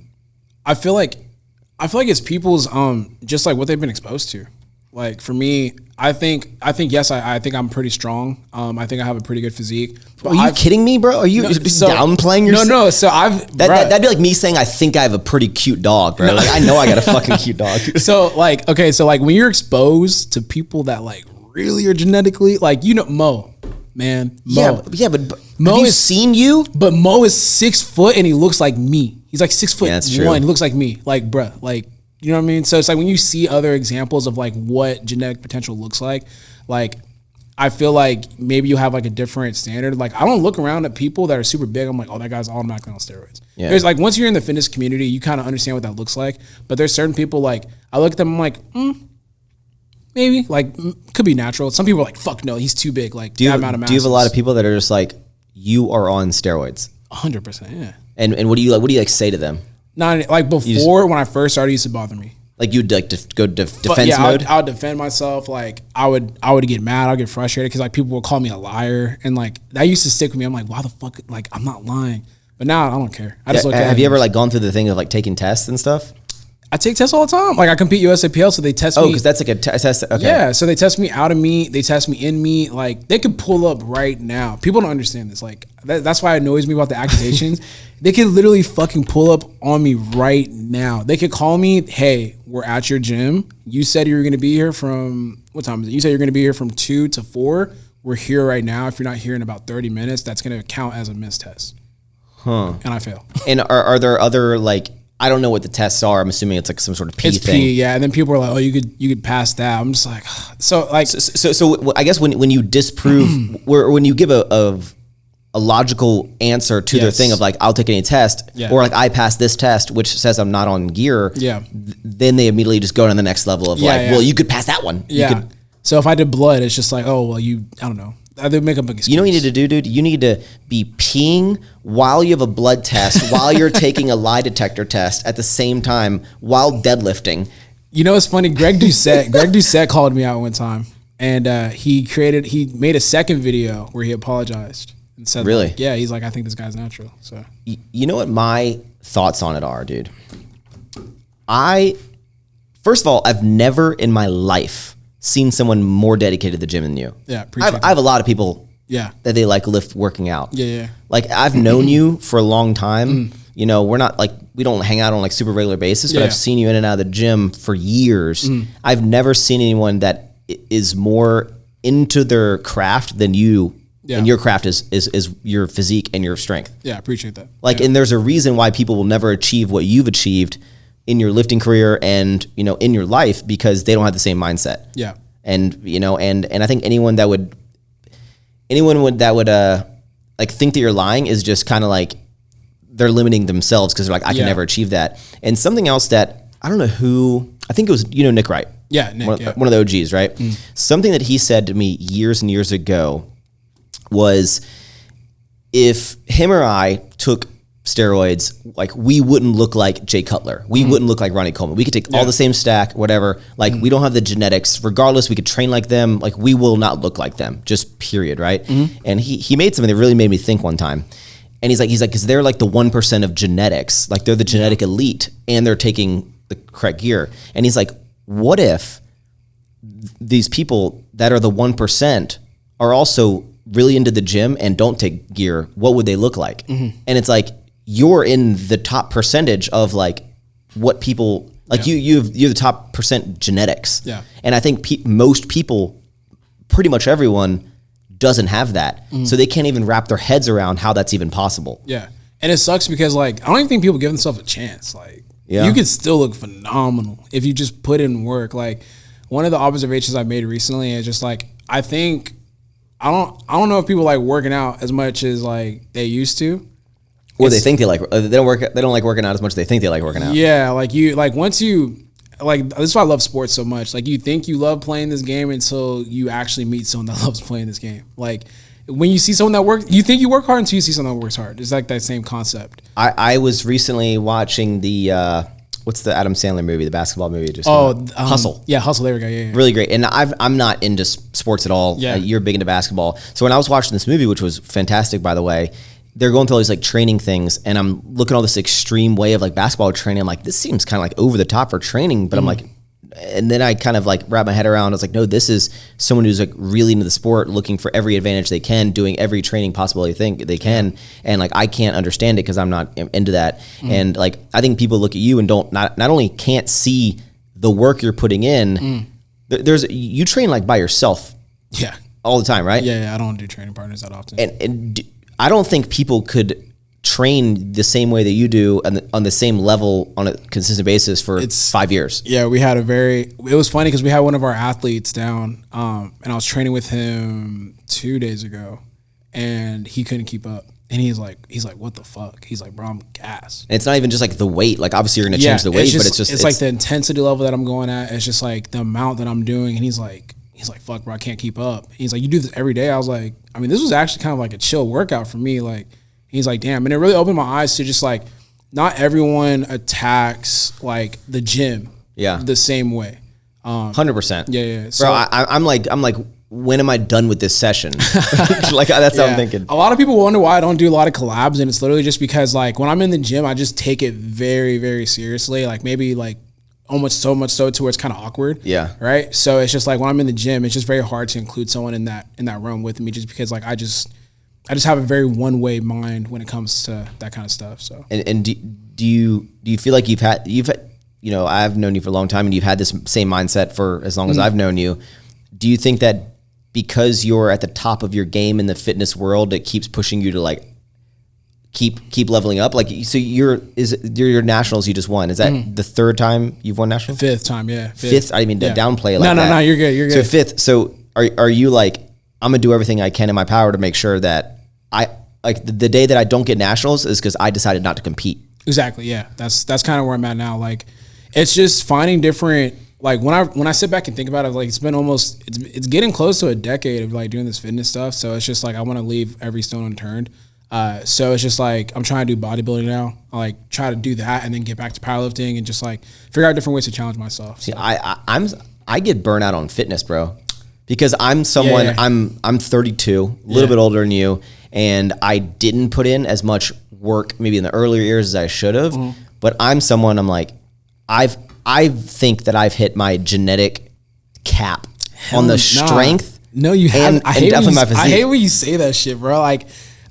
I feel like it's people's just like what they've been exposed to. Like for me, I think yes, I think I'm pretty strong. I think I have a pretty good physique. Are you kidding me, bro? Are you downplaying yourself? No. So that'd be like me saying I think I have a pretty cute dog, bro. Like I know I got a fucking cute dog. So when you're exposed to people that like really are genetically like Mo. Yeah, but Mo have you seen you? But Mo is 6 foot and he looks like me. He's like 6 foot that's one. true. He looks like me. Like, bruh, like, you know what I mean? So it's like when you see other examples of like what genetic potential looks like I feel like maybe you have like a different standard. Like I don't look around at people that are super big. I'm like, oh, that guy's automatically on steroids. Yeah. There's like once you're in the fitness community, you kind of understand what that looks like. But there's certain people like I look at them, I'm like, maybe like could be natural. Some people are like, fuck no, he's too big. Like do you have a lot of people that are just like, you are on steroids? 100%, yeah. And what do you like say to them? Not like before when I first started, it used to bother me. Like you'd like to go defense mode? I would defend myself. Like I would get mad. I'd get frustrated because like people would call me a liar, and like that used to stick with me. I'm like, why the fuck? Like I'm not lying. But now I don't care. I just look at it. Have you ever like gone through the thing of like taking tests and stuff? I take tests all the time. Like I compete USAPL, so they test me. Oh, because that's like a test. Okay. Yeah, so they test me out of meet. They test me in meet. Like they could pull up right now. People don't understand this. Like that's why it annoys me about the accusations. They could literally fucking pull up on me right now. They could call me, hey, we're at your gym. You said you were going to be here from, what time is it? You said you're going to be here from 2 to 4. We're here right now. If you're not here in about 30 minutes, that's going to count as a missed test. Huh. And I fail. And are there other like, I don't know what the tests are. I'm assuming it's like some sort of P thing. P, yeah. And then people are like, oh, you could pass that. I'm just like, so I guess when you disprove, when you give a logical answer to their thing of like, I'll take any test, or like I passed this test, which says I'm not on gear. Yeah. Then they immediately just go to the next level of well, you could pass that one. Yeah. So if I did blood, it's just like, oh, well, I don't know. They make up an excuse. You know what you need to do, dude? You need to be peeing while you have a blood test, while you're taking a lie detector test at the same time, while deadlifting. You know, it's funny. Greg Doucette called me out one time, and he made a second video where he apologized and said, really? Like, yeah, he's like, I think this guy's natural. So you know what my thoughts on it are, dude? First of all, I've never in my life seen someone more dedicated to the gym than you. Yeah, I have a lot of people that they like lift working out. Yeah. Like I've known you for a long time. You know, we're not like, we don't hang out on like super regular basis, but I've seen you in and out of the gym for years. I've never seen anyone that is more into their craft than you. Yeah. And your craft is your physique and your strength. Yeah, I appreciate that. Like, and there's a reason why people will never achieve what you've achieved in your lifting career and, you know, in your life, because they don't have the same mindset. Yeah. And, you know, and I think anyone that would like think that you're lying is just kind of like, they're limiting themselves because they're like, I can never achieve that. And something else that, I don't know who, I think it was, you know, Nick Wright. Yeah, Nick, one of the OGs, right? Something that he said to me years and years ago was, if him or I took steroids, like we wouldn't look like Jay Cutler. We wouldn't look like Ronnie Coleman. We could take all the same stack, whatever. Like we don't have the genetics. Regardless, we could train like them. Like we will not look like them, just period, right? And he made something that really made me think one time. And he's like, because they're like the 1% of genetics. Like they're the genetic elite and they're taking the correct gear. And he's like, what if these people that are the 1% are also really into the gym and don't take gear? What would they look like? And it's like, you're in the top percentage of like what people like. You're the top percent genetics. Yeah. And I think most people, pretty much everyone, doesn't have that, so they can't even wrap their heads around how that's even possible. Yeah, and it sucks because like I don't even think people give themselves a chance. Like you could still look phenomenal if you just put in work. Like one of the observations I made recently is just like I don't know if people like working out as much as like they used to. Or they think they like, they don't like working out as much as they think they like working out. Yeah, once you, this is why I love sports so much. Like you think you love playing this game until you actually meet someone that loves playing this game. Like when you see someone that works, you think you work hard until you see someone that works hard. It's like that same concept. I was recently watching the, what's the Adam Sandler movie, the basketball movie? Hustle. Yeah, Hustle. There we go. Yeah. Really great. And I'm not into sports at all. Yeah. You're big into basketball. So when I was watching this movie, which was fantastic, by the way, they're going through all these like training things, and I'm looking at all this extreme way of like basketball training. I'm like, this seems kind of like over the top for training, but I'm like, and then I kind of like wrap my head around. I was like, no, this is someone who's like really into the sport, looking for every advantage they can, doing every training possible they think they can. And like, I can't understand it because I'm not into that. And like, I think people look at you and not only can't see the work you're putting in, you train like by yourself. Yeah. All the time, right? Yeah. I don't do training partners that often. And I don't think people could train the same way that you do on the same level on a consistent basis for 5 years. Yeah, it was funny because we had one of our athletes down, and I was training with him 2 days ago, and he couldn't keep up. And he's like, what the fuck? He's like, bro, I'm gassed. And it's not even just like the weight. Like obviously you're going to change the weight, but it's like the intensity level that I'm going at. It's just like the amount that I'm doing. And he's like, fuck, bro, I can't keep up. He's like, you do this every day? I was like, I mean, this was actually kind of like a chill workout for me. Like, he's like, damn. And it really opened my eyes to just like, not everyone attacks like the gym the same way. 100%. Yeah. So, bro, I'm like, when am I done with this session? Like that's how I'm thinking. A lot of people wonder why I don't do a lot of collabs, and it's literally just because like when I'm in the gym, I just take it very, very seriously. Like maybe like almost so much so to where it's kind of awkward. Yeah. Right. So it's just like when I'm in the gym, it's just very hard to include someone in that room with me, just because like I just have a very one-way mind when it comes to that kind of stuff. So and do you feel like you've had you know, I've known you for a long time and you've had this same mindset for as long as I've known you. Do you think that because you're at the top of your game in the fitness world, it keeps pushing you to like keep leveling up? Like, so your nationals you just won. Is that the third time you've won nationals? Fifth time, yeah. Fifth? I mean, downplay it like that. No, you're good. So fifth. So are you like, I'm gonna do everything I can in my power to make sure that I like the day that I don't get nationals is because I decided not to compete. Exactly. Yeah. That's kind of where I'm at now. Like, it's just finding different. Like when I sit back and think about it, like it's been almost it's getting close to a decade of like doing this fitness stuff. So it's just like I want to leave every stone unturned. So it's just like I'm trying to do bodybuilding now. I like try to do that and then get back to powerlifting and just like figure out different ways to challenge myself. So. See, I get burnt out on fitness, bro, because I'm someone I'm 32, a little bit older than you, and I didn't put in as much work maybe in the earlier years as I should have. But I'm someone I'm like I think that I've hit my genetic cap on the strength. No, you haven't. And definitely my physique. I hate when you say that shit, bro. Like,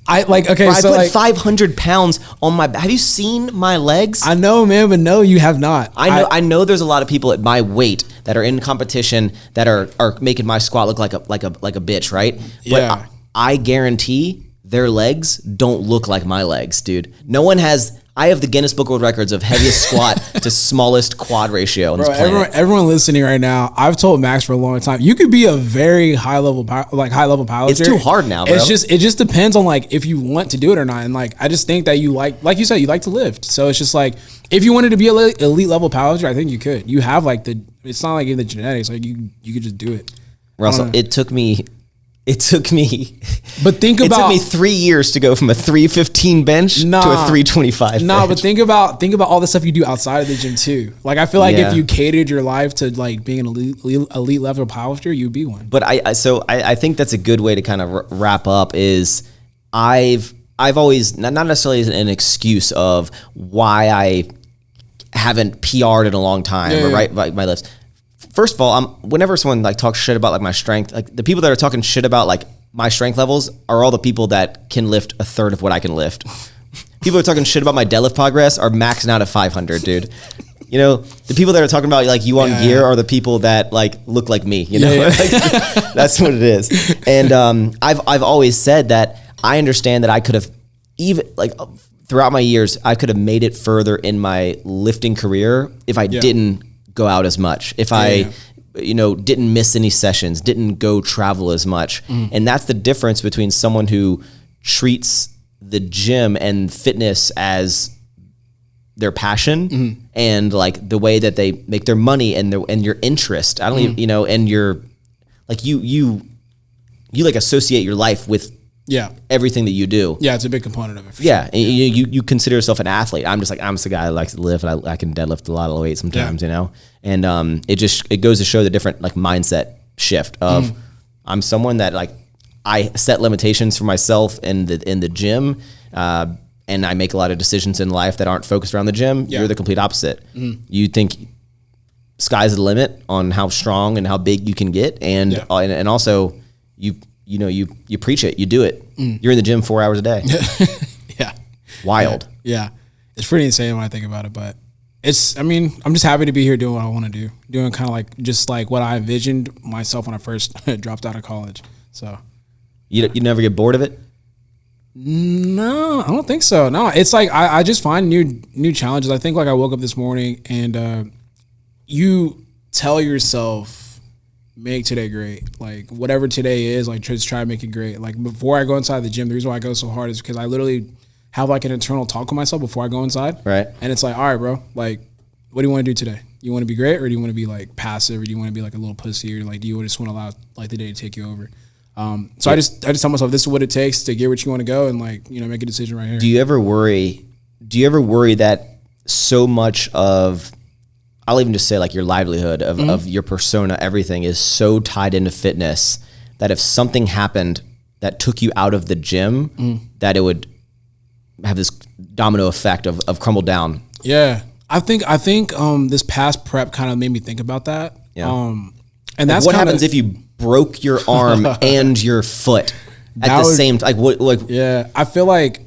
okay, bro, so I put like 500 pounds on my. Have you seen my legs? I know, man, but no, you have not. I know. There's a lot of people at my weight that are in competition that are making my squat look like a bitch, right? Yeah. But I guarantee their legs don't look like my legs, dude. No one has. I have the Guinness Book of World Records of heaviest squat to smallest quad ratio on this planet. Everyone listening right now, I've told Max for a long time, you could be a very high level powerlifter. It's too hard now, bro. It just depends on like if you want to do it or not. And like I just think that you like you said, you like to lift. So it's just like if you wanted to be an elite level powerlifter, I think you could. You have like it's not like in the genetics, like you could just do it. Russell, it took me. But think about. It took me 3 years to go from a 315 bench to a 325. bench. But think about all the stuff you do outside of the gym too. Like I feel like if you catered your life to like being an elite level powerlifter, you'd be one. But I think that's a good way to kind of wrap up. Is I've always not necessarily an excuse of why I haven't PR'd in a long time or my lifts. First of all, whenever someone like talks shit about like my strength, like the people that are talking shit about like my strength levels are all the people that can lift a third of what I can lift. People that are talking shit about my deadlift progress are maxing out at 500, dude. You know, the people that are talking about like you on gear are the people that like look like me. You know, like, that's what it is. And I've always said that I understand that I could have even like throughout my years I could have made it further in my lifting career if I didn't go out as much, if I didn't miss any sessions, didn't go travel as much. And that's the difference between someone who treats the gym and fitness as their passion and like the way that they make their money and your interest. I don't even, and you're like you like associate your life with everything that you do. Yeah, it's a big component of it. Sure. You consider yourself an athlete. I'm just a guy that likes to lift. I can deadlift a lot of weight sometimes, and it goes to show the different like mindset shift of I'm someone that like I set limitations for myself in the gym, and I make a lot of decisions in life that aren't focused around the gym. You're the complete opposite. You think sky's the limit on how strong and how big you can get, and also you preach it, you do it. You're in the gym 4 hours a day. Wild. Yeah. It's pretty insane when I think about it, but I'm just happy to be here doing what I want to do, doing kind of like just like what I envisioned myself when I first dropped out of college. So you never get bored of it? No, I don't think so. No, it's like I just find new challenges. I think like I woke up this morning and you tell yourself, make today great. Like whatever today is, like just try to make it great. Like before I go inside the gym, the reason why I go so hard is because I literally have like an internal talk with myself before I go inside. Right. And it's like, all right, bro, like what do you want to do today? You want to be great, or do you want to be like passive, or do you want to be like a little pussy, or like do you just want to allow like the day to take you over? So I just tell myself this is what it takes to get where you want to go, and like make a decision right here. Do you ever worry that so much of, I'll even just say like your livelihood of your persona, everything is so tied into fitness that if something happened that took you out of the gym, that it would have this domino effect of crumble down? Yeah. I think this past prep kind of made me think about that. Yeah. And that's what happens if you broke your arm and your foot at the same time? Yeah. I feel like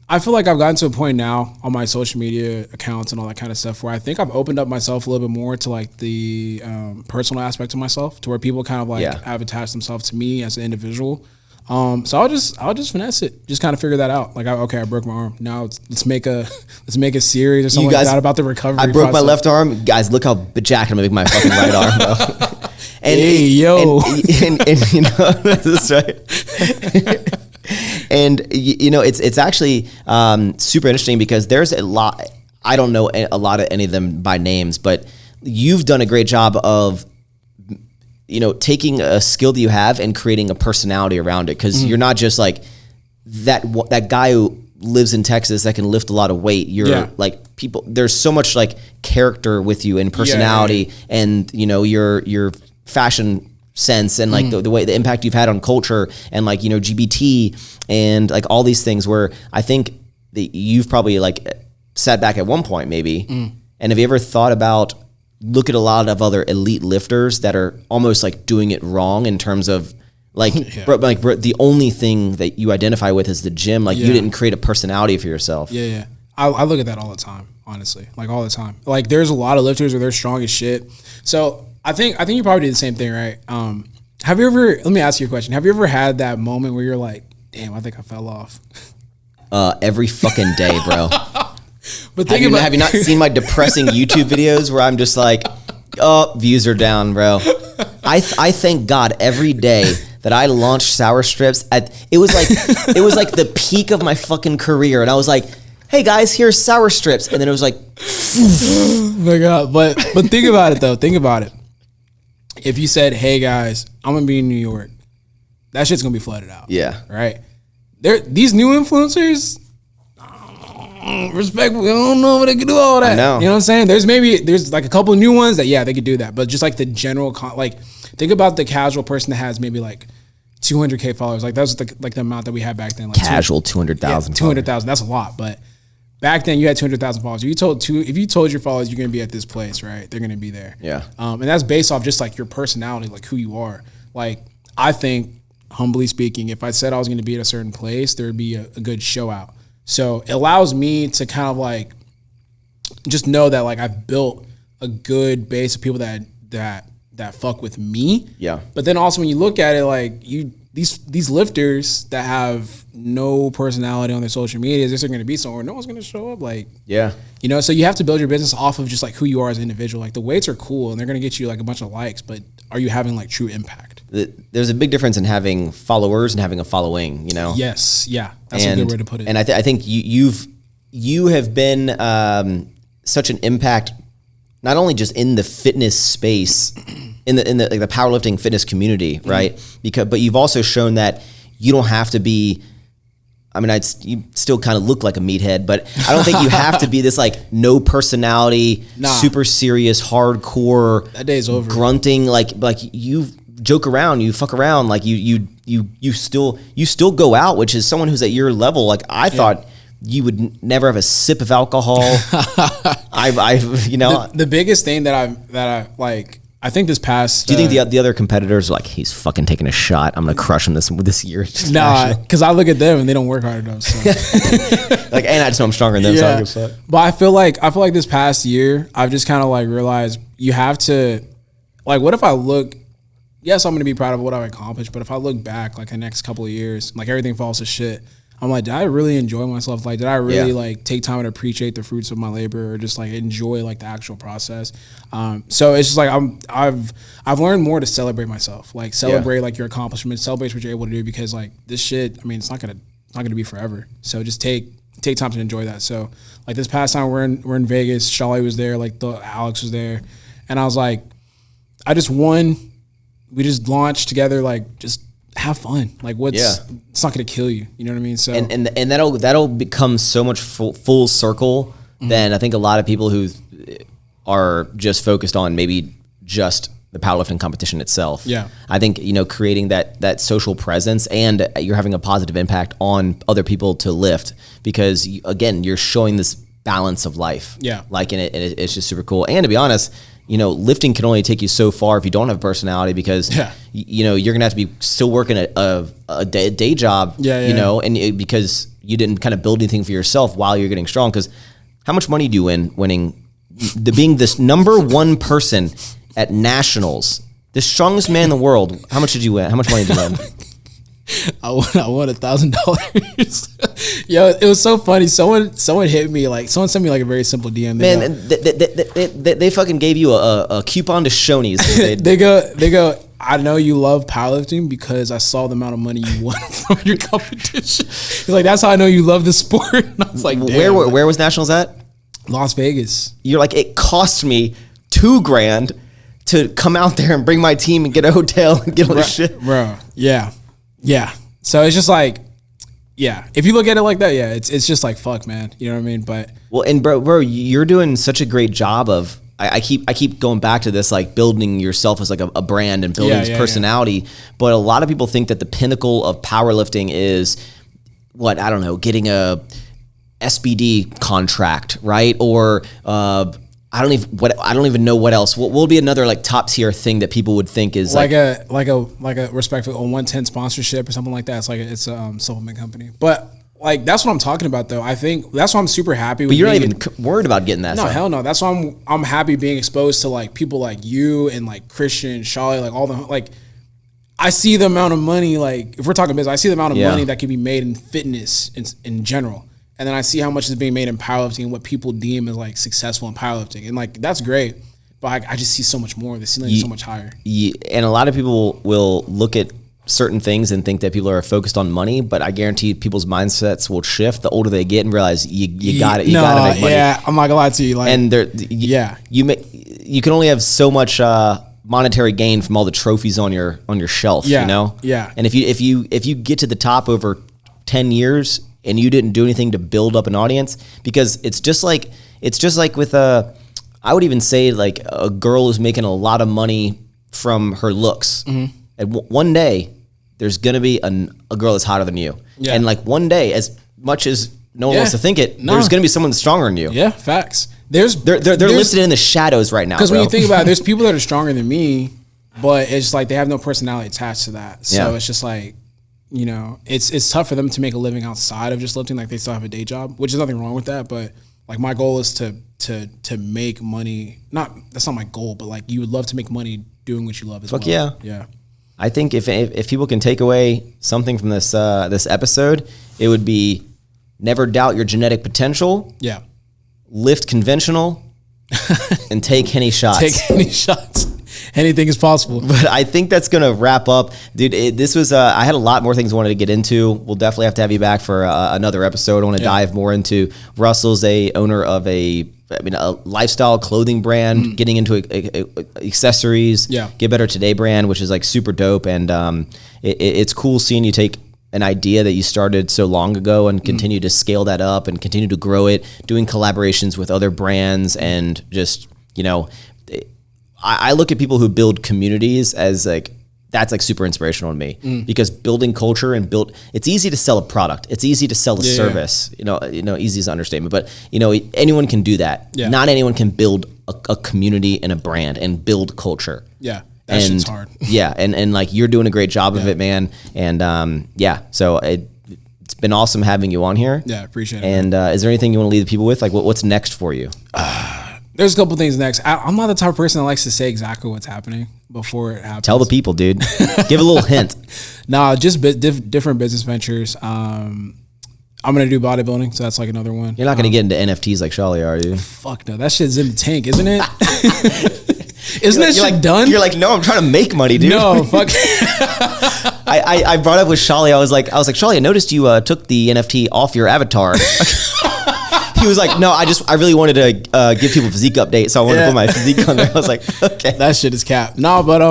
I've gotten to a point now on my social media accounts and all that kind of stuff where I think I've opened up myself a little bit more to like the personal aspect of myself, to where people kind of like have attached themselves to me as an individual. So I'll just finesse it, just kind of figure that out. Like, I broke my arm. Now let's make a series or something like that about the recovery. I broke my left arm, guys. Look how jacked I'm gonna make my fucking right arm, bro. And that's right. And it's actually super interesting because there's a lot. I don't know a lot of any of them by names, but you've done a great job of taking a skill that you have and creating a personality around it. Because you're not just like that guy who lives in Texas that can lift a lot of weight. You're like people. There's so much like character with you and personality, and your fashion sense and like the way the impact you've had on culture and like GBT and like all these things, where I think that you've probably like sat back at one point maybe. And have you ever thought about, look at a lot of other elite lifters that are almost like doing it wrong in terms of like, bro, the only thing that you identify with is the gym. Like you didn't create a personality for yourself. I look at that all the time, honestly, like all the time. Like there's a lot of lifters where they're strong as shit. So I think you probably do the same thing, right? Have you ever, let me ask you a question. Have you ever had that moment where you're like, damn, I think I fell off? Every fucking day, bro. But have you not seen my depressing YouTube videos where I'm just like, views are down, bro? I thank God every day that I launched Sour Strips. It was like the peak of my fucking career, and I was like, hey guys, here's Sour Strips, and then it was like, oh my God. But think about it though. Think about it. If you said, hey guys, I'm gonna be in New York, that shit's gonna be flooded out. Yeah. Right? These new influencers, respectfully, I don't know if they can do all that. I know. You know what I'm saying? There's like a couple of new ones that, they could do that. But just like the general, think about the casual person that has maybe like 200K followers. Like that was the amount that we had back then. Like casual 200,000. 200,000. That's a lot. But back then you had 200,000 followers. If you told your followers you're going to be at this place, right? They're going to be there. Yeah. And that's based off just like your personality, like who you are. Like I think, humbly speaking, if I said I was going to be at a certain place, there would be a good show out. So it allows me to kind of like just know that like I've built a good base of people that fuck with me. Yeah. But then also when you look at it, like these lifters that have no personality on their social media, they're going to be somewhere, no one's going to show up. Like, so you have to build your business off of just like who you are as an individual. Like the weights are cool and they're going to get you like a bunch of likes, but are you having like true impact? There's a big difference in having followers and having a following, Yes. Yeah. That's a good way to put it. And I think you have been such an impact, not only just in the fitness space, in the powerlifting fitness community, right? But you've also shown that you don't have to be, I mean, you still kind of look like a meathead, but I don't think you have to be this like no personality, super serious, hardcore. That day's over. Grunting, like you joke around, you fuck around, like you still go out, which is someone who's at your level. Like I thought you would never have a sip of alcohol. The biggest thing that I like. I think this past. Do you think the other competitors are like, he's fucking taking a shot, I'm gonna crush him this year? Nah, because I look at them and they don't work hard enough. So. Like, and I just know I'm stronger than them. Yeah. So I give a fuck. But I feel like this past year, I've just kind of like realized you have to, like, what if I look? Yes, I'm gonna be proud of what I've accomplished, but if I look back like the next couple of years, like everything falls to shit. I'm like, did I really enjoy myself? Like, did I really like take time to appreciate the fruits of my labor, or just like enjoy like the actual process? So it's just like I've learned more to celebrate myself, like celebrate like your accomplishments, celebrate what you're able to do, because like this shit, I mean, it's not gonna be forever. So just take time to enjoy that. So like this past time we're in Vegas, Shali was there, like Alex was there, and I was like, I just won. We just launched together, like just have fun. Like it's not gonna kill you. You know what I mean? So and that'll become so much full circle. Then I think a lot of people who are just focused on maybe just the powerlifting competition itself. Yeah. I think, creating that social presence, and you're having a positive impact on other people to lift, because again, you're showing this balance of life. Yeah. Like, and it's just super cool. And to be honest, lifting can only take you so far if you don't have personality, because you're gonna have to be still working a day job. And because you didn't kind of build anything for yourself while you're getting strong. Because how much money do you win being this number one person at nationals, the strongest man in the world? How much did you win? How much money did you win? I won $1,000. Yo, it was so funny. Someone hit me, like someone sent me like a very simple DM. They fucking gave you a coupon to Shoney's. They go, I know you love powerlifting because I saw the amount of money you won from your competition. He's like, that's how I know you love the sport. And I was like, damn. Where was nationals at? Las Vegas. You're like, it cost me $2,000 to come out there and bring my team and get a hotel and get all this shit. Bro, yeah. So it's just like, if you look at it like that, it's just like, fuck, man. You know what I mean? But well, and bro, you're doing such a great job of. I keep going back to this, like building yourself as like a brand and building this personality. Yeah. But a lot of people think that the pinnacle of powerlifting is getting a SBD contract, right? Or I don't even know what else. What will be another like top tier thing that people would think is like a respectful 110 sponsorship or something like that. It's a supplement company, but. Like, that's what I'm talking about, though. I think that's why I'm super happy. But you're not even worried about getting that. No, hell no. That's why I'm happy being exposed to like people like you and like Christian, Shali, like all the like. I see the amount of money, like if we're talking business, I see the amount of money that can be made in fitness in general, and then I see how much is being made in powerlifting and what people deem as like successful in powerlifting, and like that's great. But I just see so much more. The ceiling is so much higher. And a lot of people will look at certain things and think that people are focused on money, but I guarantee people's mindsets will shift the older they get and realize you got to make money. Yeah, I'm not gonna lie to you. Like, and you can only have so much monetary gain from all the trophies on your shelf. Yeah. And if you get to the top over 10 years and you didn't do anything to build up an audience, because it's just like with I would even say like a girl who's making a lot of money from her looks. Mm-hmm. And one day, there's gonna be a girl that's hotter than you, and like one day, as much as no one wants to think it, there's gonna be someone that's stronger than you. Yeah, facts. They're listed in the shadows right now. Because when you think about it, there's people that are stronger than me, but it's just like they have no personality attached to that. So it's just like, it's tough for them to make a living outside of just lifting. Like they still have a day job, which is nothing wrong with that. But like my goal is to make money. That's not my goal, but like you would love to make money doing what you love as well. Yeah. I think if people can take away something from this episode, it would be never doubt your genetic potential. Yeah. Lift conventional and take any shots. Anything is possible. But I think that's going to wrap up. Dude, this was, I had a lot more things I wanted to get into. We'll definitely have to have you back for another episode. I want to dive more into Russell's owner of a lifestyle clothing brand, getting into accessories, Get Better Today brand, which is like super dope. And it's cool seeing you take an idea that you started so long ago and continue to scale that up and continue to grow it, doing collaborations with other brands, and just, I look at people who build communities as like, that's like super inspirational to me, because building culture and it's easy to sell a product. It's easy to sell a service, easy is an understatement, but anyone can do that. Yeah. Not anyone can build a community and a brand and build culture. Yeah. That shit's hard. Yeah. And like, you're doing a great job of it, man. And so it's been awesome having you on here. Yeah. Appreciate it. And is there anything you want to leave the people with? Like what's next for you? There's a couple things next. I'm not the type of person that likes to say exactly what's happening before it happens. Tell the people, dude. Give a little hint. Nah, just different business ventures. I'm going to do bodybuilding, so that's like another one. You're not going to get into NFTs like Shali, are you? Fuck no. That shit's in the tank, isn't it? Isn't that shit done? You're like, no, I'm trying to make money, dude. No, fuck. I brought up with Shali. I was like, Shali, I noticed you took the NFT off your avatar. He was like, no, I really wanted to give people a physique update, so I wanted to put my physique on there. I was like, okay. That shit is cap. No, but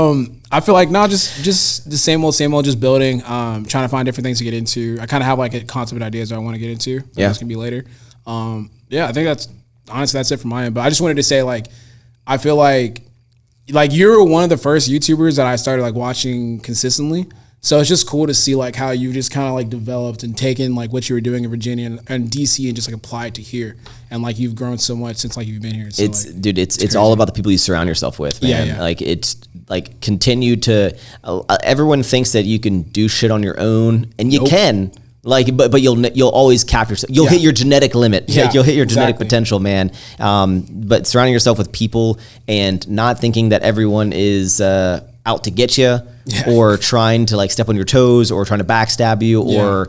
I feel like just the same old, just building, trying to find different things to get into. I kind of have like a concept and ideas that I want to get into. That's going to be later. I think that's it from my end. But I just wanted to say, like, I feel like you're one of the first YouTubers that I started like watching consistently. So it's just cool to see like how you just kind of like developed and taken like what you were doing in Virginia and DC and just like apply it to here. And like you've grown so much since like you've been here. So, it's all about the people you surround yourself with, man. Yeah. Like it's like continue to, everyone thinks that you can do shit on your own, and you can. Like, but you'll always cap yourself. You'll hit your genetic limit. Yeah, like, you'll hit your genetic potential, man. But surrounding yourself with people and not thinking that everyone is out to get you or trying to like step on your toes or trying to backstab you or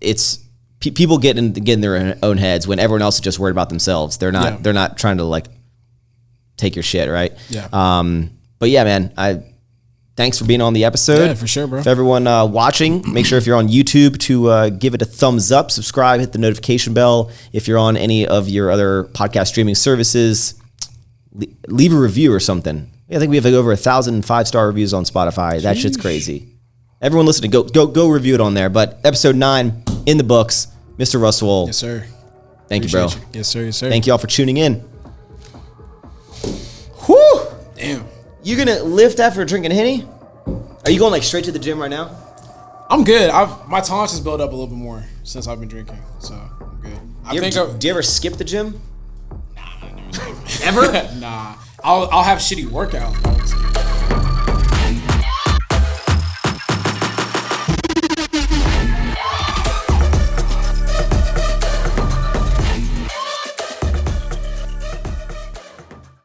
it's people get in their own heads when everyone else is just worried about themselves. They're not trying to like take your shit, right? Yeah. But yeah, man, thanks for being on the episode. Yeah, for sure, bro. For everyone watching, make sure if you're on YouTube to give it a thumbs up, subscribe, hit the notification bell. If you're on any of your other podcast streaming services, leave a review or something. I think we have like over 1,000 5-star reviews on Spotify. Jeez. That shit's crazy. Everyone listening, go review it on there. But episode 9 in the books, Mr. Russwole. Yes, sir. Thank you, bro. Yes, sir. Yes, sir. Thank you all for tuning in. Whew. Damn. You gonna lift after drinking Henny? Are you going like straight to the gym right now? I'm good. My tolerance has built up a little bit more since I've been drinking, so I'm good. Do you ever skip the gym? Nah, Ever? Nah. I'll have shitty workout.